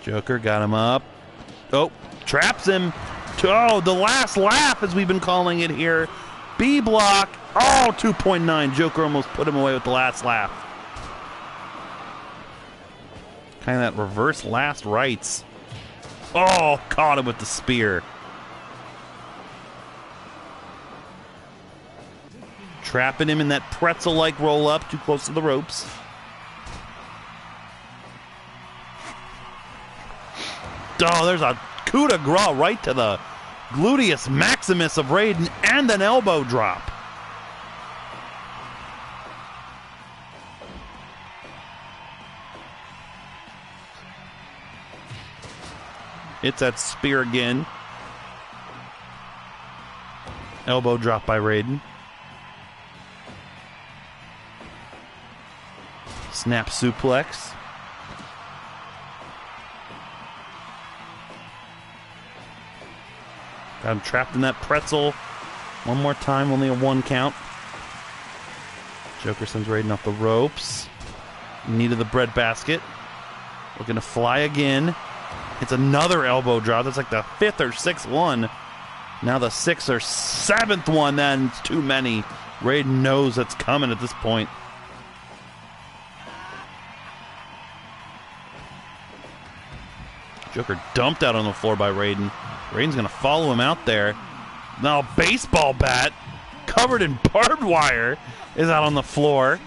Joker got him up. Oh, traps him. Oh, the last laugh, as we've been calling it here. B block. Oh, 2.9. Joker almost put him away with the last laugh. Kind of that reverse last rights. Oh, caught him with the spear. Trapping him in that pretzel-like roll-up, too close to the ropes. Oh, there's a coup de grace right to the gluteus maximus of Raiden and an elbow drop. It's that spear again. Elbow drop by Raiden. Snap suplex. Got him trapped in that pretzel. One more time, only a 1 count. Joker sends Raiden off the ropes. Knee to the breadbasket. Looking to fly again. It's another elbow drop. That's like the 5th or 6th one. Now the 6th or 7th one. That's too many. Raiden knows that's coming at this point. Joker dumped out on the floor by Raiden. Raiden's going to follow him out there. Now a baseball bat covered in barbed wire is out on the floor.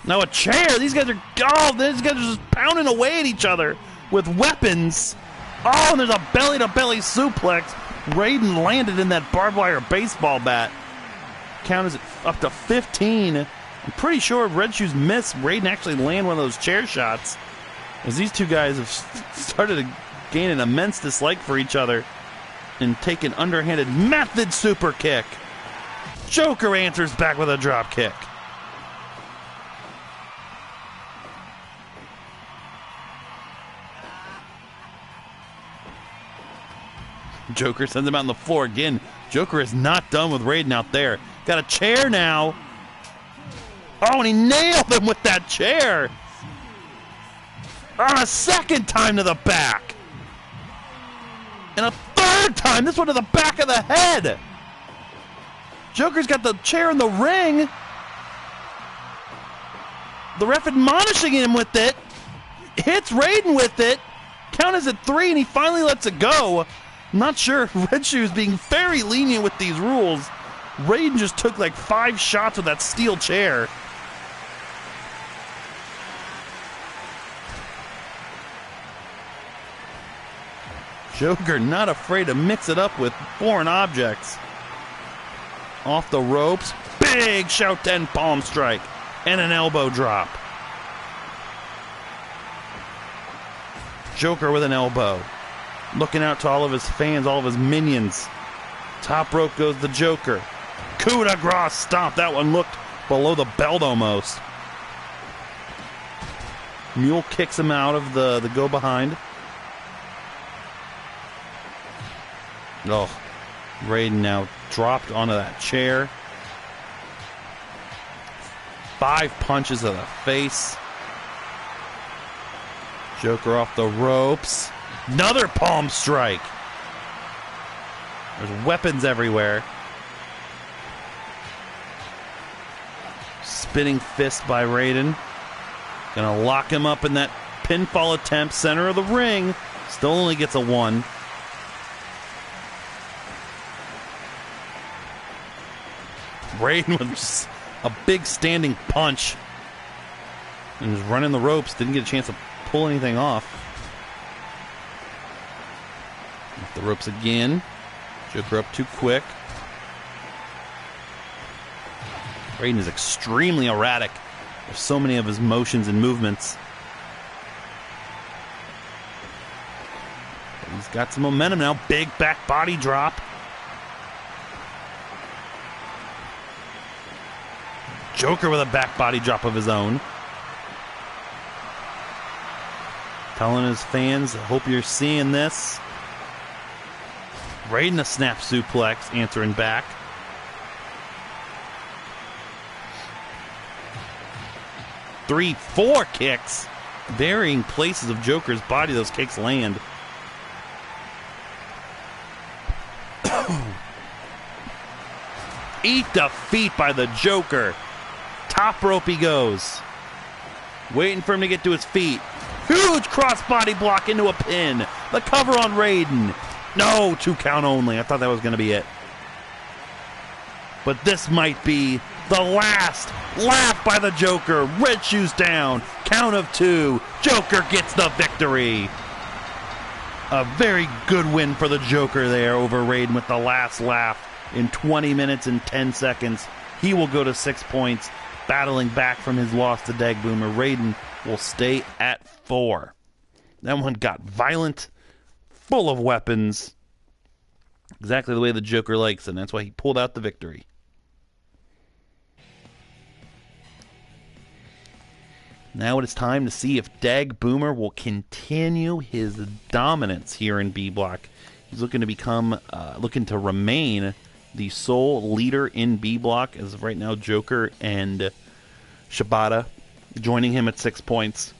Now a chair. These guys are just pounding away at each other with weapons. Oh, and there's a belly-to-belly suplex. Raiden landed in that barbed wire baseball bat. Count is up to 15. I'm pretty sure Red Shoes missed. Raiden actually land one of those chair shots, as these two guys have started to gain an immense dislike for each other and take an underhanded method super kick. Joker answers back with a drop kick. Joker sends him out on the floor again. Joker is not done with Raiden out there. Got a chair now. Oh, and he nailed him with that chair. A second time to the back. And a third time, this one to the back of the head. Joker's got the chair in the ring. The ref admonishing him with it. Hits Raiden with it. Count is at 3, and he finally lets it go. I'm not sure. Red Shoes being very lenient with these rules. Raiden just took like 5 shots with that steel chair. Joker not afraid to mix it up with foreign objects. Off the ropes. Big Shout 10 palm strike. And an elbow drop. Joker with an elbow. Looking out to all of his fans, all of his minions. Top rope goes the Joker. Coup de grace stomp. That one looked below the belt almost. Mule kicks him out of the go behind. Oh, Raiden now dropped onto that chair. 5 punches to the face. Joker off the ropes. Another palm strike. There's weapons everywhere. Spinning fist by Raiden. Gonna lock him up in that pinfall attempt. Center of the ring. Still only gets a 1. Raiden with just a big standing punch. And was running the ropes. Didn't get a chance to pull anything off. Off the ropes again. Joker up too quick. Raiden is extremely erratic. There's so many of his motions and movements. But he's got some momentum now. Big back body drop. Joker with a back body drop of his own. Telling his fans, I hope you're seeing this. Raiden a snap suplex, answering back. Three, 4 kicks. Varying places of Joker's body those kicks land. Eat defeat by the Joker. Top rope he goes. Waiting for him to get to his feet. Huge crossbody block into a pin. The cover on Raiden. No, 2 count only. I thought that was going to be it. But this might be the last laugh by the Joker. Red Shoes down. Count of 2. Joker gets the victory. A very good win for the Joker there over Raiden with the last laugh in 20 minutes and 10 seconds. He will go to 6 points, battling back from his loss to Dag Boomer. Raiden will stay at 4. That one got violent, full of weapons. Exactly the way the Joker likes it, and that's why he pulled out the victory. Now it is time to see if Dag Boomer will continue his dominance here in B Block. He's looking to become, looking to remain the sole leader in B Block. As of right now, Joker and Shibata joining him at 6 points.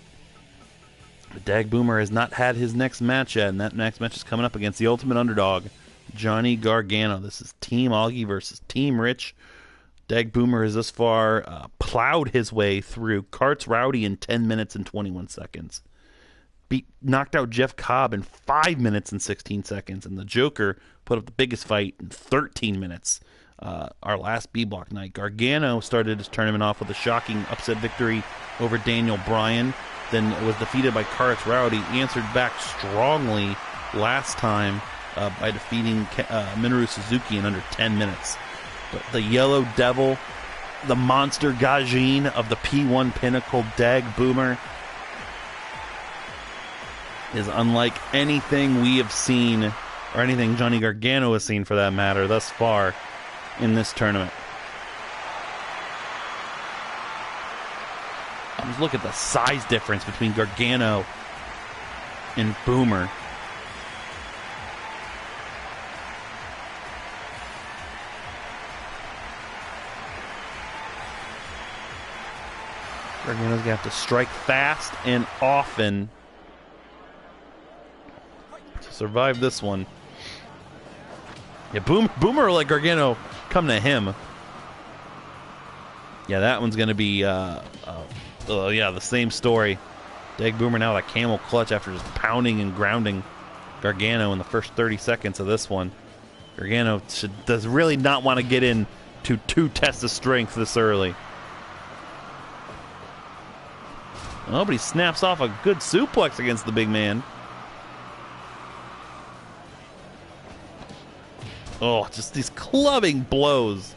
But Dag Boomer has not had his next match yet, and that next match is coming up against the ultimate underdog, Johnny Gargano. This is Team Augie versus Team Rich. Dag Boomer has thus far plowed his way through Carts Rowdy in 10 minutes and 21 seconds. knocked out Jeff Cobb in 5 minutes and 16 seconds, and the Joker put up the biggest fight in 13 minutes. Our last B-Block night, Gargano started his tournament off with a shocking upset victory over Daniel Bryan, then was defeated by Carlos Rowdy, answered back strongly last time by defeating Minoru Suzuki in under 10 minutes. But the Yellow Devil, the monster Gaijin of the P1 Pinnacle, Dag Boomer, is unlike anything we have seen, or anything Johnny Gargano has seen for that matter, thus far in this tournament. Just look at the size difference between Gargano and Boomer. Gargano's gonna have to strike fast and often to survive this one. Yeah, Boomer will let Gargano come to him. Yeah, that one's gonna be the same story. Dag Boomer now with a camel clutch after just pounding and grounding Gargano in the first 30 seconds of this one. Gargano does really not want to get in to 2 tests of strength this early. Oh, but he snaps off a good suplex against the big man. Oh, just these clubbing blows.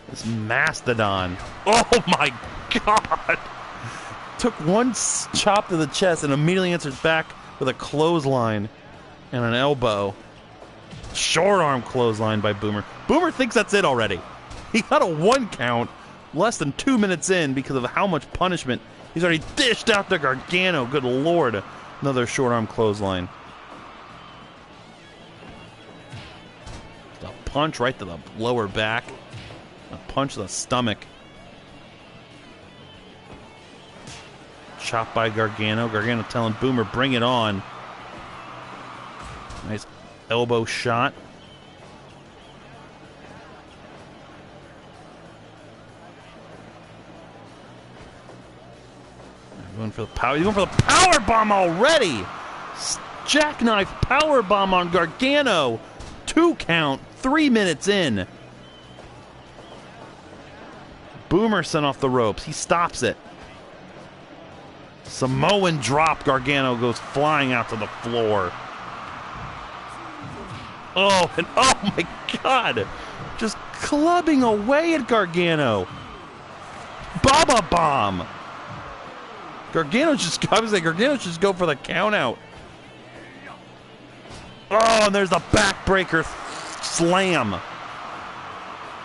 This mastodon. Oh my God! Took one chop to the chest and immediately answered back with a clothesline and an elbow. Short arm clothesline by Boomer. Boomer thinks that's it already. He got a 1 count less than 2 minutes in because of how much punishment he's already dished out to Gargano. Good Lord. Another short arm clothesline. A punch right to the lower back. A punch to the stomach. Chop by Gargano. Gargano telling Boomer, bring it on. Nice elbow shot. Going for the power. He's going for the power bomb already. Jackknife power bomb on Gargano. 2 count. 3 minutes in. Boomer sent off the ropes. He stops it. Samoan drop. Gargano goes flying out to the floor. Oh, and oh my God. Just clubbing away at Gargano. Baba bomb. Gargano just go for the count out. Oh, and there's the backbreaker slam.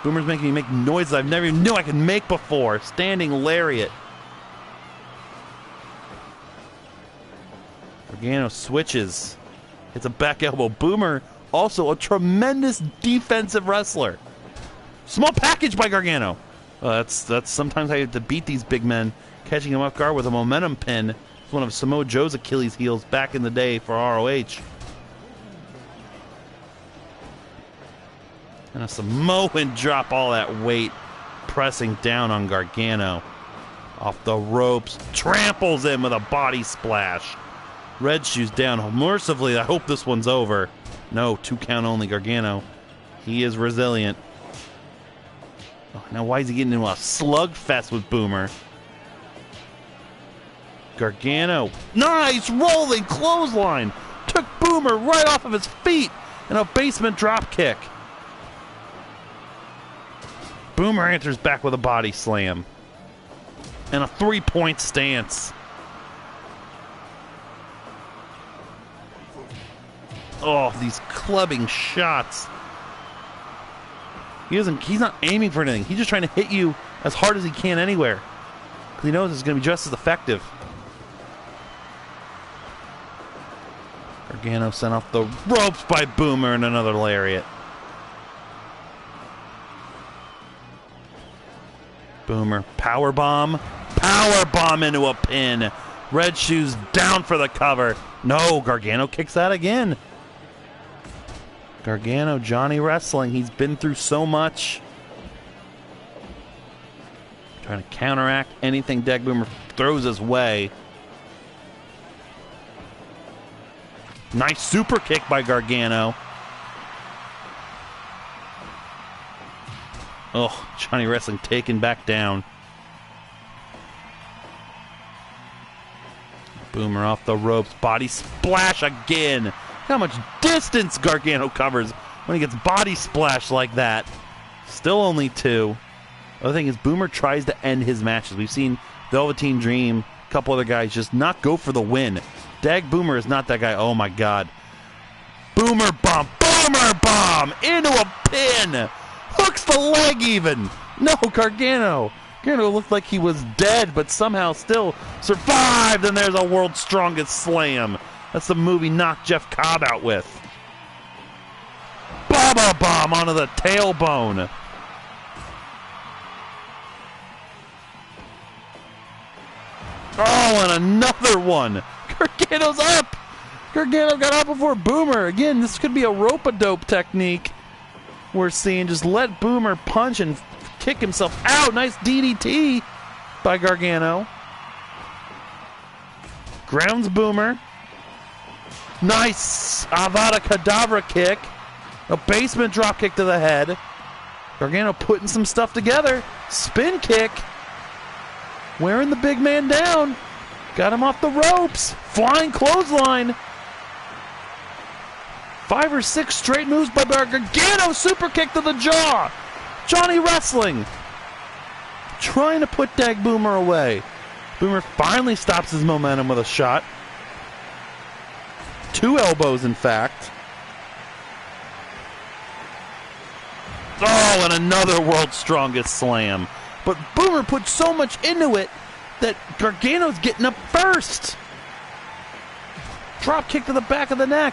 Boomer's making me make noises I've never even knew I could make before. Standing lariat. Gargano switches. It's a back elbow. Boomer, also a tremendous defensive wrestler. Small package by Gargano. That's sometimes how you have to beat these big men. Catching him off guard with a momentum pin. It's one of Samoa Joe's Achilles heels back in the day for ROH. And a Samoan drop, all that weight pressing down on Gargano. Off the ropes, tramples him with a body splash. Red Shoes down mercifully. I hope this one's over. No, 2 count only. Gargano. He is resilient. Oh, now why is he getting into a slugfest with Boomer? Gargano. Nice rolling clothesline. Took Boomer right off of his feet in a basement drop kick. Boomer answers back with a body slam. And a 3-point stance. Oh, these clubbing shots. He's not aiming for anything. He's just trying to hit you as hard as he can anywhere. Because he knows it's going to be just as effective. Gargano sent off the ropes by Boomer and another lariat. Boomer, powerbomb. Powerbomb into a pin. Red Shoes down for the cover. No, Gargano kicks out again. Gargano, Johnny Wrestling. He's been through so much. Trying to counteract anything Dag Boomer throws his way. Nice super kick by Gargano. Oh, Johnny Wrestling taken back down. Boomer off the ropes. Body splash again. Look how much distance Gargano covers when he gets body splashed like that. Still only 2. The other thing is Boomer tries to end his matches. We've seen Velveteen Dream, a couple other guys just not go for the win. Dag Boomer is not that guy. Oh my God. Boomer bomb. Boomer bomb into a pin. Hooks the leg even. No, Gargano. Gargano looked like he was dead, but somehow still survived. And there's a World's Strongest Slam. That's the movie knocked Jeff Cobb out with. Baba bomb onto the tailbone. Oh, and another one. Gargano's up. Gargano got up before Boomer. Again, this could be a rope-a-dope technique. We're seeing just let Boomer punch and kick himself out. Nice DDT by Gargano. Grounds Boomer. Nice Avada Kedavra kick. A basement drop kick to the head. Gargano putting some stuff together. Spin kick. Wearing the big man down. Got him off the ropes. Flying clothesline. 5 or 6 straight moves by Gargano. Super kick to the jaw. Johnny Wrestling. Trying to put Dag Boomer away. Boomer finally stops his momentum with a shot. 2 elbows, in fact. Oh, and another World's Strongest Slam. But Boomer put so much into it that Gargano's getting up first. Drop kick to the back of the neck.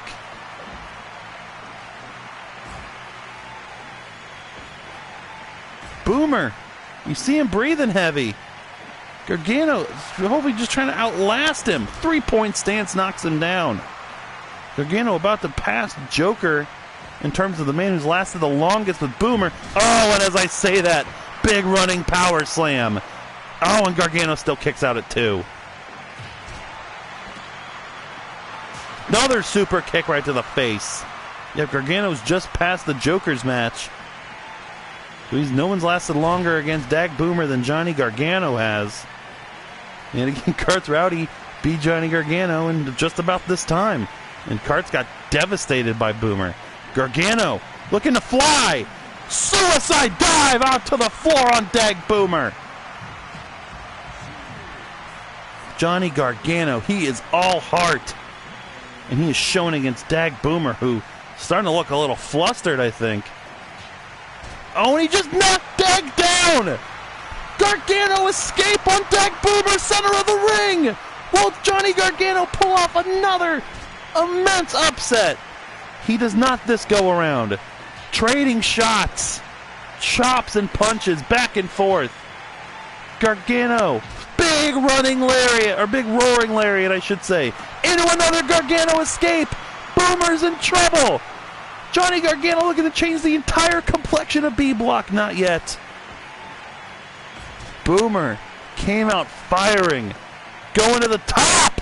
Boomer, you see him breathing heavy. Gargano hopefully just trying to outlast him. 3-point stance knocks him down. Gargano about to pass Joker in terms of the man who's lasted the longest with Boomer. Oh, and as I say that, big running power slam. Oh, and Gargano still kicks out at 2. Another super kick right to the face. Yeah, Gargano's just past the Joker's match. No one's lasted longer against Dag Boomer than Johnny Gargano has. And again, Kart's Rowdy beat Johnny Gargano in just about this time. And Kart's got devastated by Boomer. Gargano looking to fly. Suicide dive out to the floor on Dag Boomer. Johnny Gargano, he is all heart. And he is shown against Dag Boomer, who starting to look a little flustered, I think. Oh, and he just knocked Dag down! Gargano escape on Dag Boomer, center of the ring! Will Johnny Gargano pull off another immense upset? He does not this go around. Trading shots. Chops and punches back and forth. Gargano. Big running lariat, or big roaring lariat, I should say. Into another Gargano escape. Boomer's in trouble. Johnny Gargano looking to change the entire complexion of B-Block. Not yet. Boomer came out firing. Going to the top.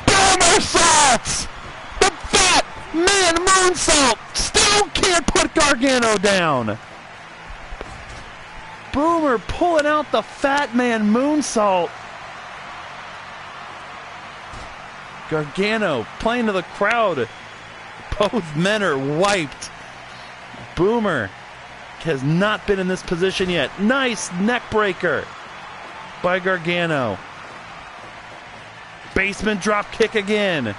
Somersaults! The fat man moonsault still can't put Gargano down. Boomer pulling out the fat man moonsault. Gargano playing to the crowd. Both men are wiped. Boomer has not been in this position yet. Nice neck breaker by Gargano. Basement drop kick again.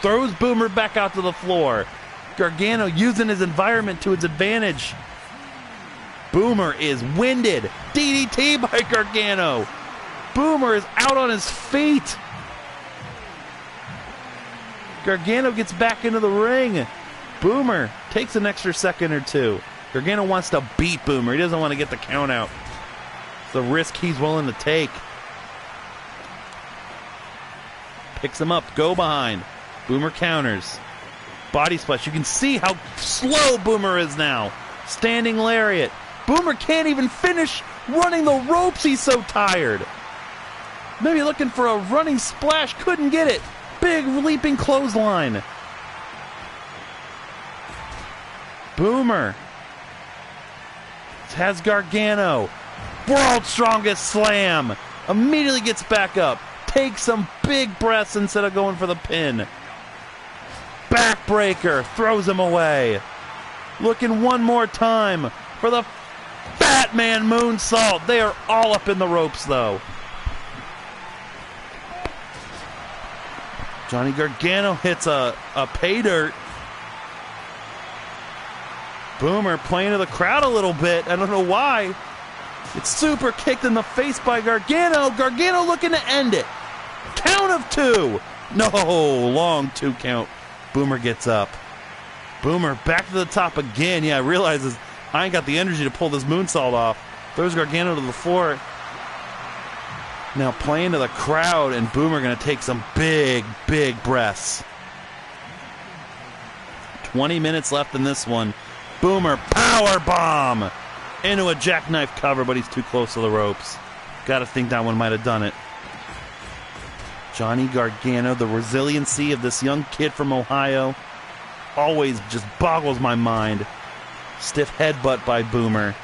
Throws Boomer back out to the floor. Gargano using his environment to its advantage. Boomer is winded. DDT by Gargano. Boomer is out on his feet. Gargano gets back into the ring. Boomer takes an extra second or two. Gargano wants to beat Boomer. He doesn't want to get the count out. It's the risk he's willing to take. Picks him up. Go behind. Boomer counters. Body splash. You can see how slow Boomer is now. Standing lariat. Boomer can't even finish running the ropes. He's so tired. Maybe looking for a running splash. Couldn't get it. big leaping clothesline. Boomer has Gargano. World's strongest slam. Immediately gets back up. Takes some big breaths instead of going for the pin. Backbreaker. Throws him away. Looking one more time for the Fat Man moonsault. They are all up in the ropes, though. Johnny Gargano hits a pay dirt. Boomer playing to the crowd a little bit. I don't know why. It's super kicked in the face by Gargano. Gargano looking to end it. Count of 2. No, long 2 count. Boomer gets up. Boomer back to the top again. Yeah, realizes I ain't got the energy to pull this moonsault off. Throws Gargano to the floor. Now playing to the crowd, and Boomer going to take some big, big breaths. 20 minutes left in this one. Boomer power bomb into a jackknife cover, but he's too close to the ropes. Got to think that one might have done it. Johnny Gargano, the resiliency of this young kid from Ohio, always just boggles my mind. Stiff headbutt by Boomer.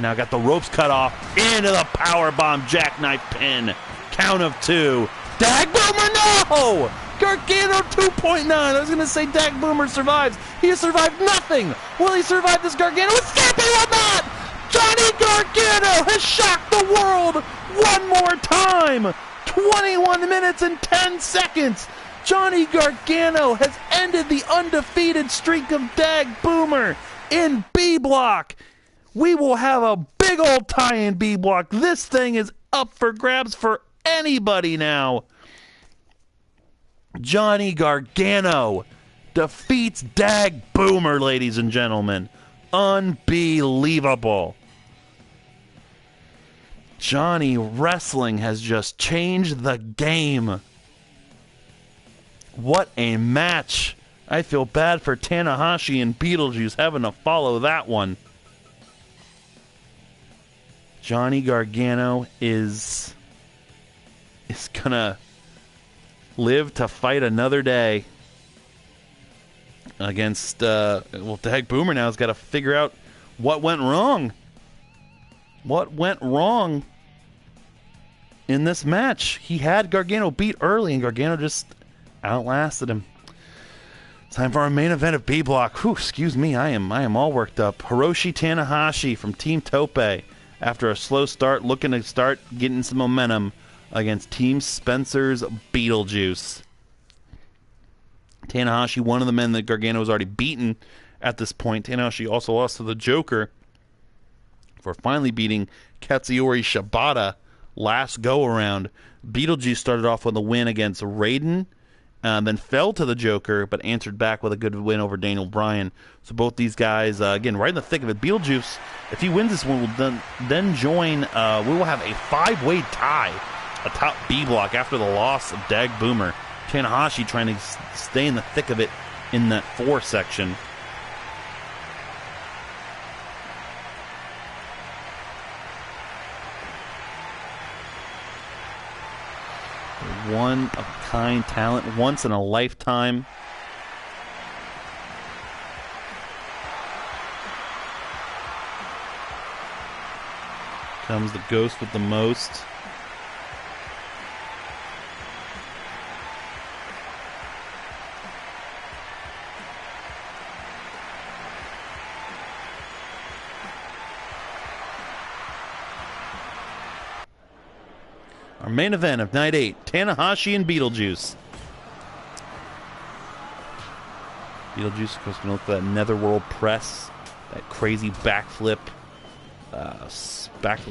Now got the ropes cut off into the powerbomb jackknife pin. Count of 2. Dag Boomer, no! Gargano 2.9. I was going to say Dag Boomer survives. He has survived nothing. Will he survive this Gargano? Escape, he will not! Johnny Gargano has shocked the world one more time. 21 minutes and 10 seconds. Johnny Gargano has ended the undefeated streak of Dag Boomer in B Block. We will have a big old tie-in B Block. This thing is up for grabs for anybody now. Johnny Gargano defeats Dag Boomer, ladies and gentlemen. Unbelievable. Johnny Wrestling has just changed the game. What a match. I feel bad for Tanahashi and Beetlejuice having to follow that one. Johnny Gargano is gonna live to fight another day against Dag Boomer. Now has got to figure out what went wrong. What went wrong in this match? He had Gargano beat early, and Gargano just outlasted him. Time for our main event of B Block. Whew, excuse me, I am all worked up. Hiroshi Tanahashi from Team Tope, after a slow start, looking to start getting some momentum against Team Spencer's Beetlejuice. Tanahashi, one of the men that Gargano has already beaten at this point. Tanahashi also lost to the Joker for finally beating Katsuyori Shibata last go-around. Beetlejuice started off with a win against Raiden, then fell to the Joker, but answered back with a good win over Daniel Bryan. So both these guys, again, right in the thick of it. Beetlejuice, if he wins this one, will then join, we will have a 5-way tie atop B Block after the loss of Dag Boomer. Tanahashi trying to stay in the thick of it in that 4 section. One-of-a-kind talent, once in a lifetime. Comes the Ghost with the most. Our main event of Night 8, Tanahashi and Beetlejuice. Beetlejuice, of course, going to look for that Netherworld press, that crazy backflip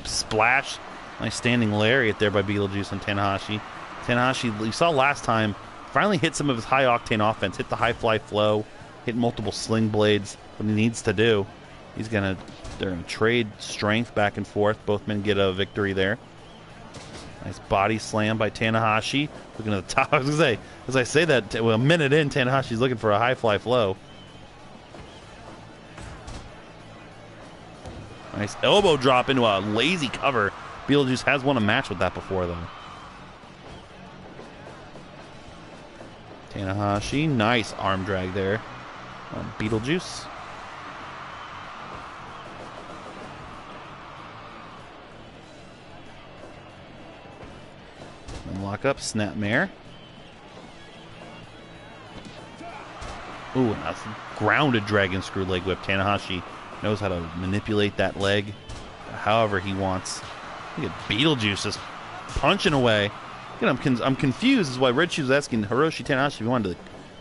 splash. Nice standing lariat there by Beetlejuice and Tanahashi. Tanahashi, you saw last time, finally hit some of his high-octane offense, hit the high-fly flow, hit multiple sling blades, what he needs to do. They're gonna trade strength back and forth. Both men get a victory there. Nice body slam by Tanahashi. Looking at the top. I was going to say, as I say that, well, a minute in, Tanahashi's looking for a high fly flow. Nice elbow drop into a lazy cover. Beetlejuice has won a match with that before, though. Tanahashi, nice arm drag there on Beetlejuice. And lock up, snapmare. Ooh, and a grounded dragon screw leg whip. Tanahashi knows how to manipulate that leg however he wants. Look at Beetlejuice just punching away. You know, I'm confused as why Red Shoes was asking Hiroshi Tanahashi if he wanted to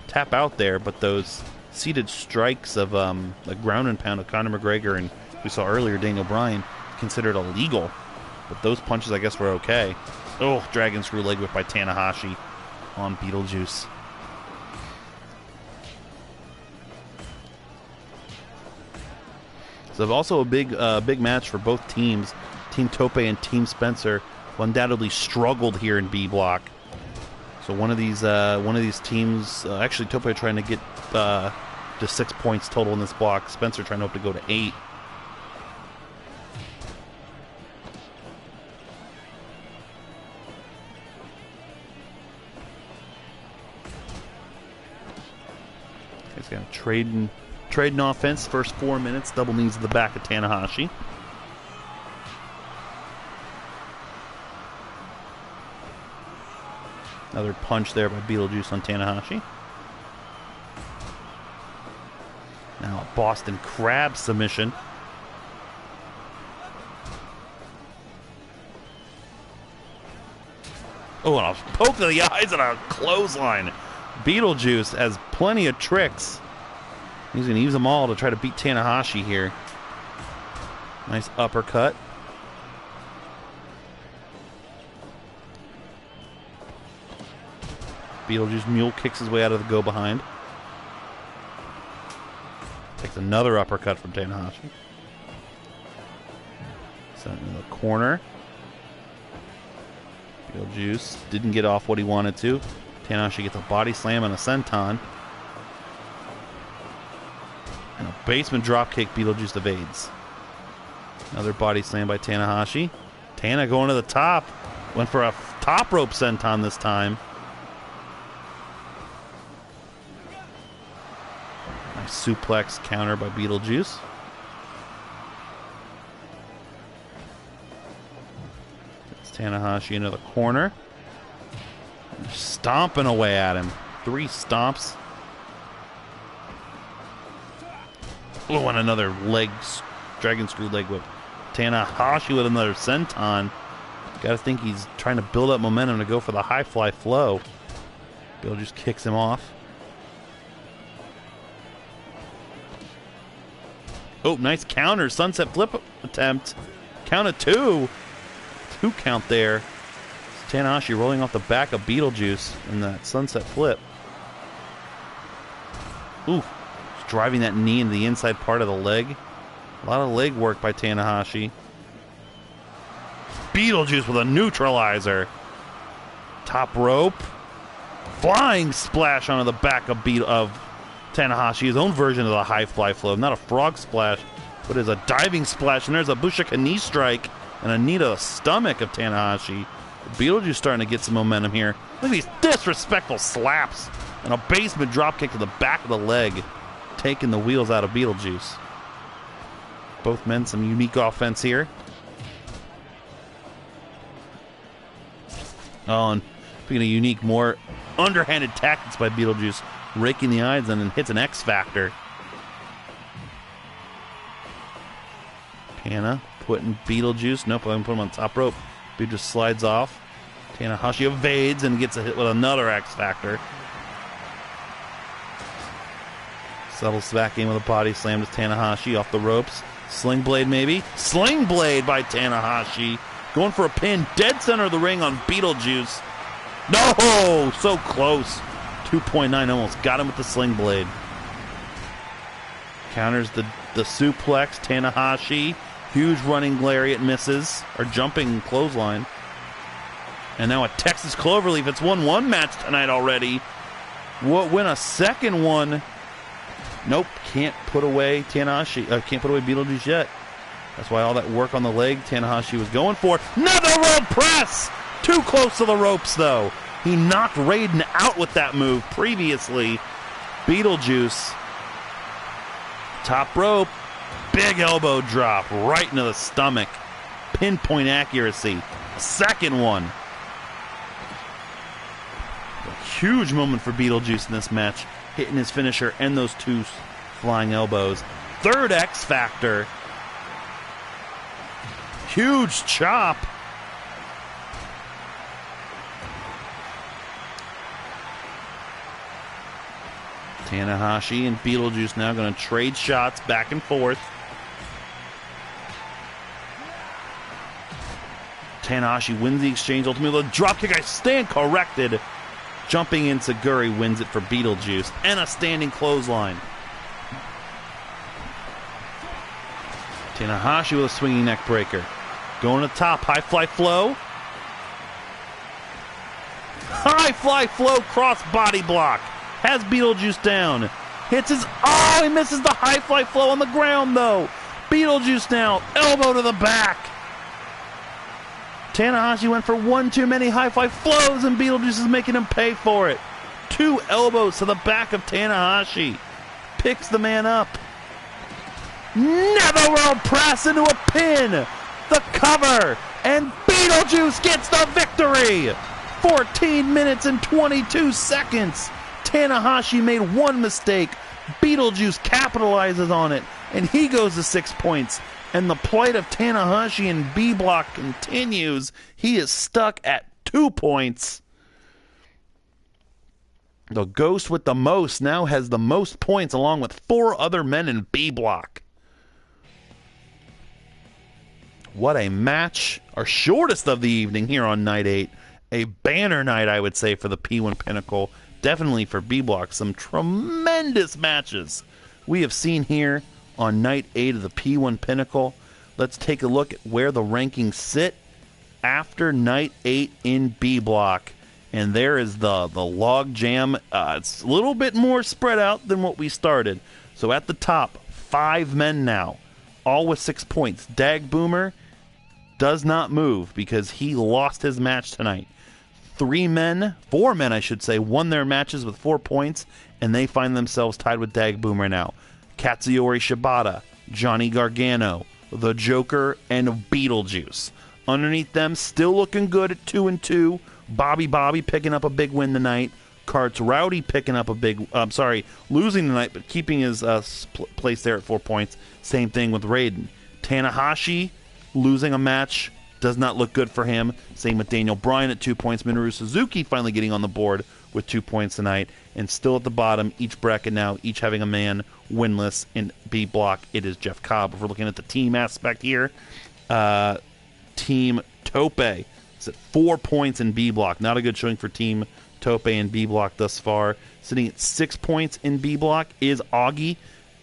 tap out there, but those seated strikes of the ground and pound of Conor McGregor and we saw earlier Daniel Bryan considered illegal. But those punches, I guess, were okay. Oh, dragon screw leg whip by Tanahashi on Beetlejuice. So also a big match for both teams. Team Tope and Team Spencer undoubtedly struggled here in B block. So one of these teams, actually Tope trying to get to 6 points total in this block. Spencer trying to hope to go to 8. He's going to trade an offense. First 4 minutes, double knees to the back of Tanahashi. Another punch there by Beetlejuice on Tanahashi. Now a Boston Crab submission. Oh, and a poke to the eyes and a clothesline. Beetlejuice has plenty of tricks. He's going to use them all to try to beat Tanahashi here. Nice uppercut. Beetlejuice mule kicks his way out of the go behind. Takes another uppercut from Tanahashi. Sent in the corner. Beetlejuice didn't get off what he wanted to. Tanahashi gets a body slam and a senton. And a basement dropkick. Beetlejuice evades. Another body slam by Tanahashi. Tana going to the top. Went for a top rope senton this time. Nice suplex counter by Beetlejuice. It's Tanahashi into the corner. Stomping away at him. 3 stomps. Oh, and another dragon screw leg whip. Tanahashi with another senton. Gotta think he's trying to build up momentum to go for the high fly flow. Bill just kicks him off. Oh, nice counter. Sunset flip attempt. Count of 2. 2 count there. Tanahashi rolling off the back of Beetlejuice in that sunset flip. Ooh. Just driving that knee into the inside part of the leg. A lot of leg work by Tanahashi. Beetlejuice with a neutralizer. Top rope. Flying splash onto the back of Tanahashi. His own version of the high fly flow. Not a frog splash, but is a diving splash. And there's a Bushika knee strike and a knee to the stomach of Tanahashi. Beetlejuice starting to get some momentum here. Look at these disrespectful slaps. And a basement dropkick to the back of the leg. Taking the wheels out of Beetlejuice. Both men some unique offense here. Oh, and speaking of unique, more underhanded tactics by Beetlejuice. Raking the eyes and then hits an X Factor. Tana putting Beetlejuice. Nope, I'm putting him on top rope. Beetlejuice slides off. Tanahashi evades and gets a hit with another X Factor. Subtle smacking with a body slam to Tanahashi off the ropes. Sling blade maybe. Sling blade by Tanahashi. Going for a pin. Dead center of the ring on Beetlejuice. No! So close. 2.9 almost got him with the sling blade. Counters the suplex. Tanahashi. Huge running lariat misses. Or jumping clothesline. And now a Texas Cloverleaf. It's 1-1 match tonight already. What win a second one? Nope. Can't put away Tanahashi. Can't put away Beetlejuice yet. That's why all that work on the leg Tanahashi was going for. Another rope press! Too close to the ropes though. He knocked Raiden out with that move previously. Beetlejuice, top rope, big elbow drop right into the stomach. Pinpoint accuracy. Second one. A huge moment for Beetlejuice in this match, hitting his finisher and those two flying elbows. Third X Factor. Huge chop. Tanahashi and Beetlejuice now going to trade shots back and forth. Tanahashi wins the exchange ultimately with a dropkick. I stand corrected. Jumping in, Saguri wins it for Beetlejuice. And a standing clothesline. Tanahashi with a swinging neck breaker. Going to the top. High fly flow. High fly flow cross body block. Has Beetlejuice down. Hits his... Oh, he misses the high fly flow on the ground, though. Beetlejuice now. Elbow to the back. Tanahashi went for one too many high fly flows, and Beetlejuice is making him pay for it. 2 elbows to the back of Tanahashi. Picks the man up. Netherworld press into a pin. The cover. And Beetlejuice gets the victory. 14 minutes and 22 seconds. Tanahashi made one mistake. Beetlejuice capitalizes on it, and he goes to 6 points. And the plight of Tanahashi in B Block continues. He is stuck at 2 points. The Ghost with the most now has the most points, along with 4 other men in B Block. What a match. Our shortest of the evening here on Night 8. A banner night, I would say, for the P1 Pinnacle. Definitely for B Block. Some tremendous matches we have seen here on Night 8 of the P1 Pinnacle. Let's take a look at where the rankings sit after Night 8 in B Block. And there is the log jam. It's a little bit more spread out than what we started. So at the top, 5 men now, all with 6 points. Dag Boomer does not move because he lost his match tonight. 4 men, I should say, won their matches with 4 points, and they find themselves tied with Dag Boomer now. Katsuyori Shibata, Johnny Gargano, the Joker, and Beetlejuice. Underneath them, still looking good at 2-2. Bobby picking up a big win tonight. Karts Rowdy picking up a big... losing tonight, but keeping his place there at 4 points. Same thing with Raiden. Tanahashi losing a match does not look good for him. Same with Daniel Bryan at 2 points. Minoru Suzuki finally getting on the board with 2 points tonight. And still at the bottom, each bracket now, each having a man winless in B Block. It is Jeff Cobb. If we're looking at the team aspect here, Team Tope is at 4 points in B Block. Not a good showing for Team Tope in B Block thus far. Sitting at 6 points in B Block is Augie.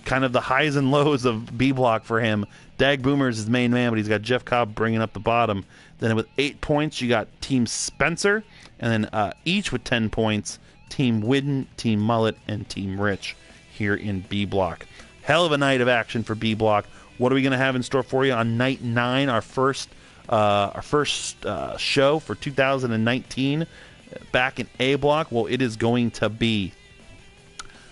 Kind of the highs and lows of B Block for him. Dag Boomer is his main man, but he's got Jeff Cobb bringing up the bottom. Then with 8 points, you got Team Spencer, and then each with 10 points, Team Widden, Team Mullet, and Team Rich here in B Block. Hell of a night of action for B Block. What are we going to have in store for you on Night 9, our first show for 2019 back in A Block? Well, it is going to be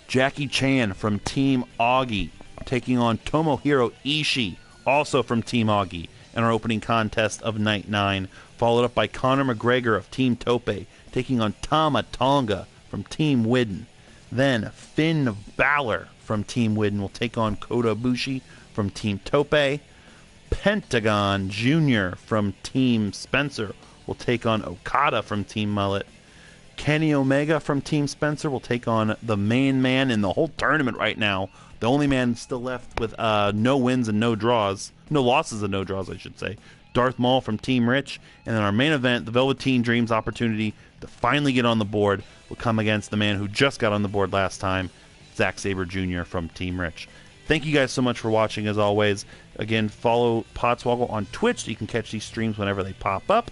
Jackie Chan from Team Augie taking on Tomohiro Ishii, also from Team Augie, in our opening contest of Night 9, followed up by Conor McGregor of Team Tope taking on Tama Tonga from Team Widden. Then Finn Balor from Team Widden will take on Kota Ibushi from Team Tope. Pentagon Jr. from Team Spencer will take on Okada from Team Mullet. Kenny Omega from Team Spencer will take on the main man in the whole tournament right now. The only man still left with no wins and no draws. No losses and no draws, I should say. Darth Maul from Team Rich. And then our main event, the Velveteen Dreams opportunity to finally get on the board, will come against the man who just got on the board last time, Zack Sabre Jr. from Team Rich. Thank you guys so much for watching, as always. Again, follow Podswoggle on Twitch so you can catch these streams whenever they pop up.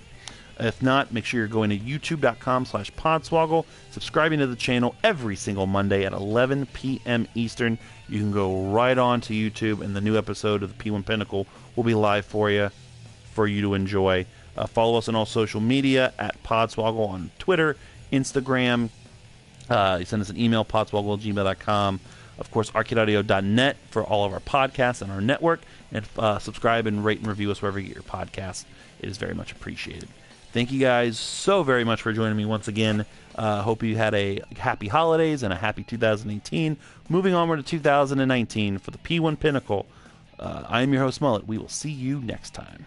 If not, make sure you're going to youtube.com/Podswoggle, subscribing to the channel every single Monday at 11 p.m. Eastern. You can go right on to YouTube, and the new episode of the P1 Pinnacle will be live for you to enjoy. Follow us on all social media at Podswoggle on Twitter, Instagram. You send us an email, podswoggle@gmail.com. Of course, arcadeaudio.net for all of our podcasts and our network. And subscribe and rate and review us wherever you get your podcasts. It is very much appreciated. Thank you guys so very much for joining me once again. Hope you had a happy holidays and a happy 2018. Moving onward to 2019 for the P1 Pinnacle. I am your host, Mullet. We will see you next time.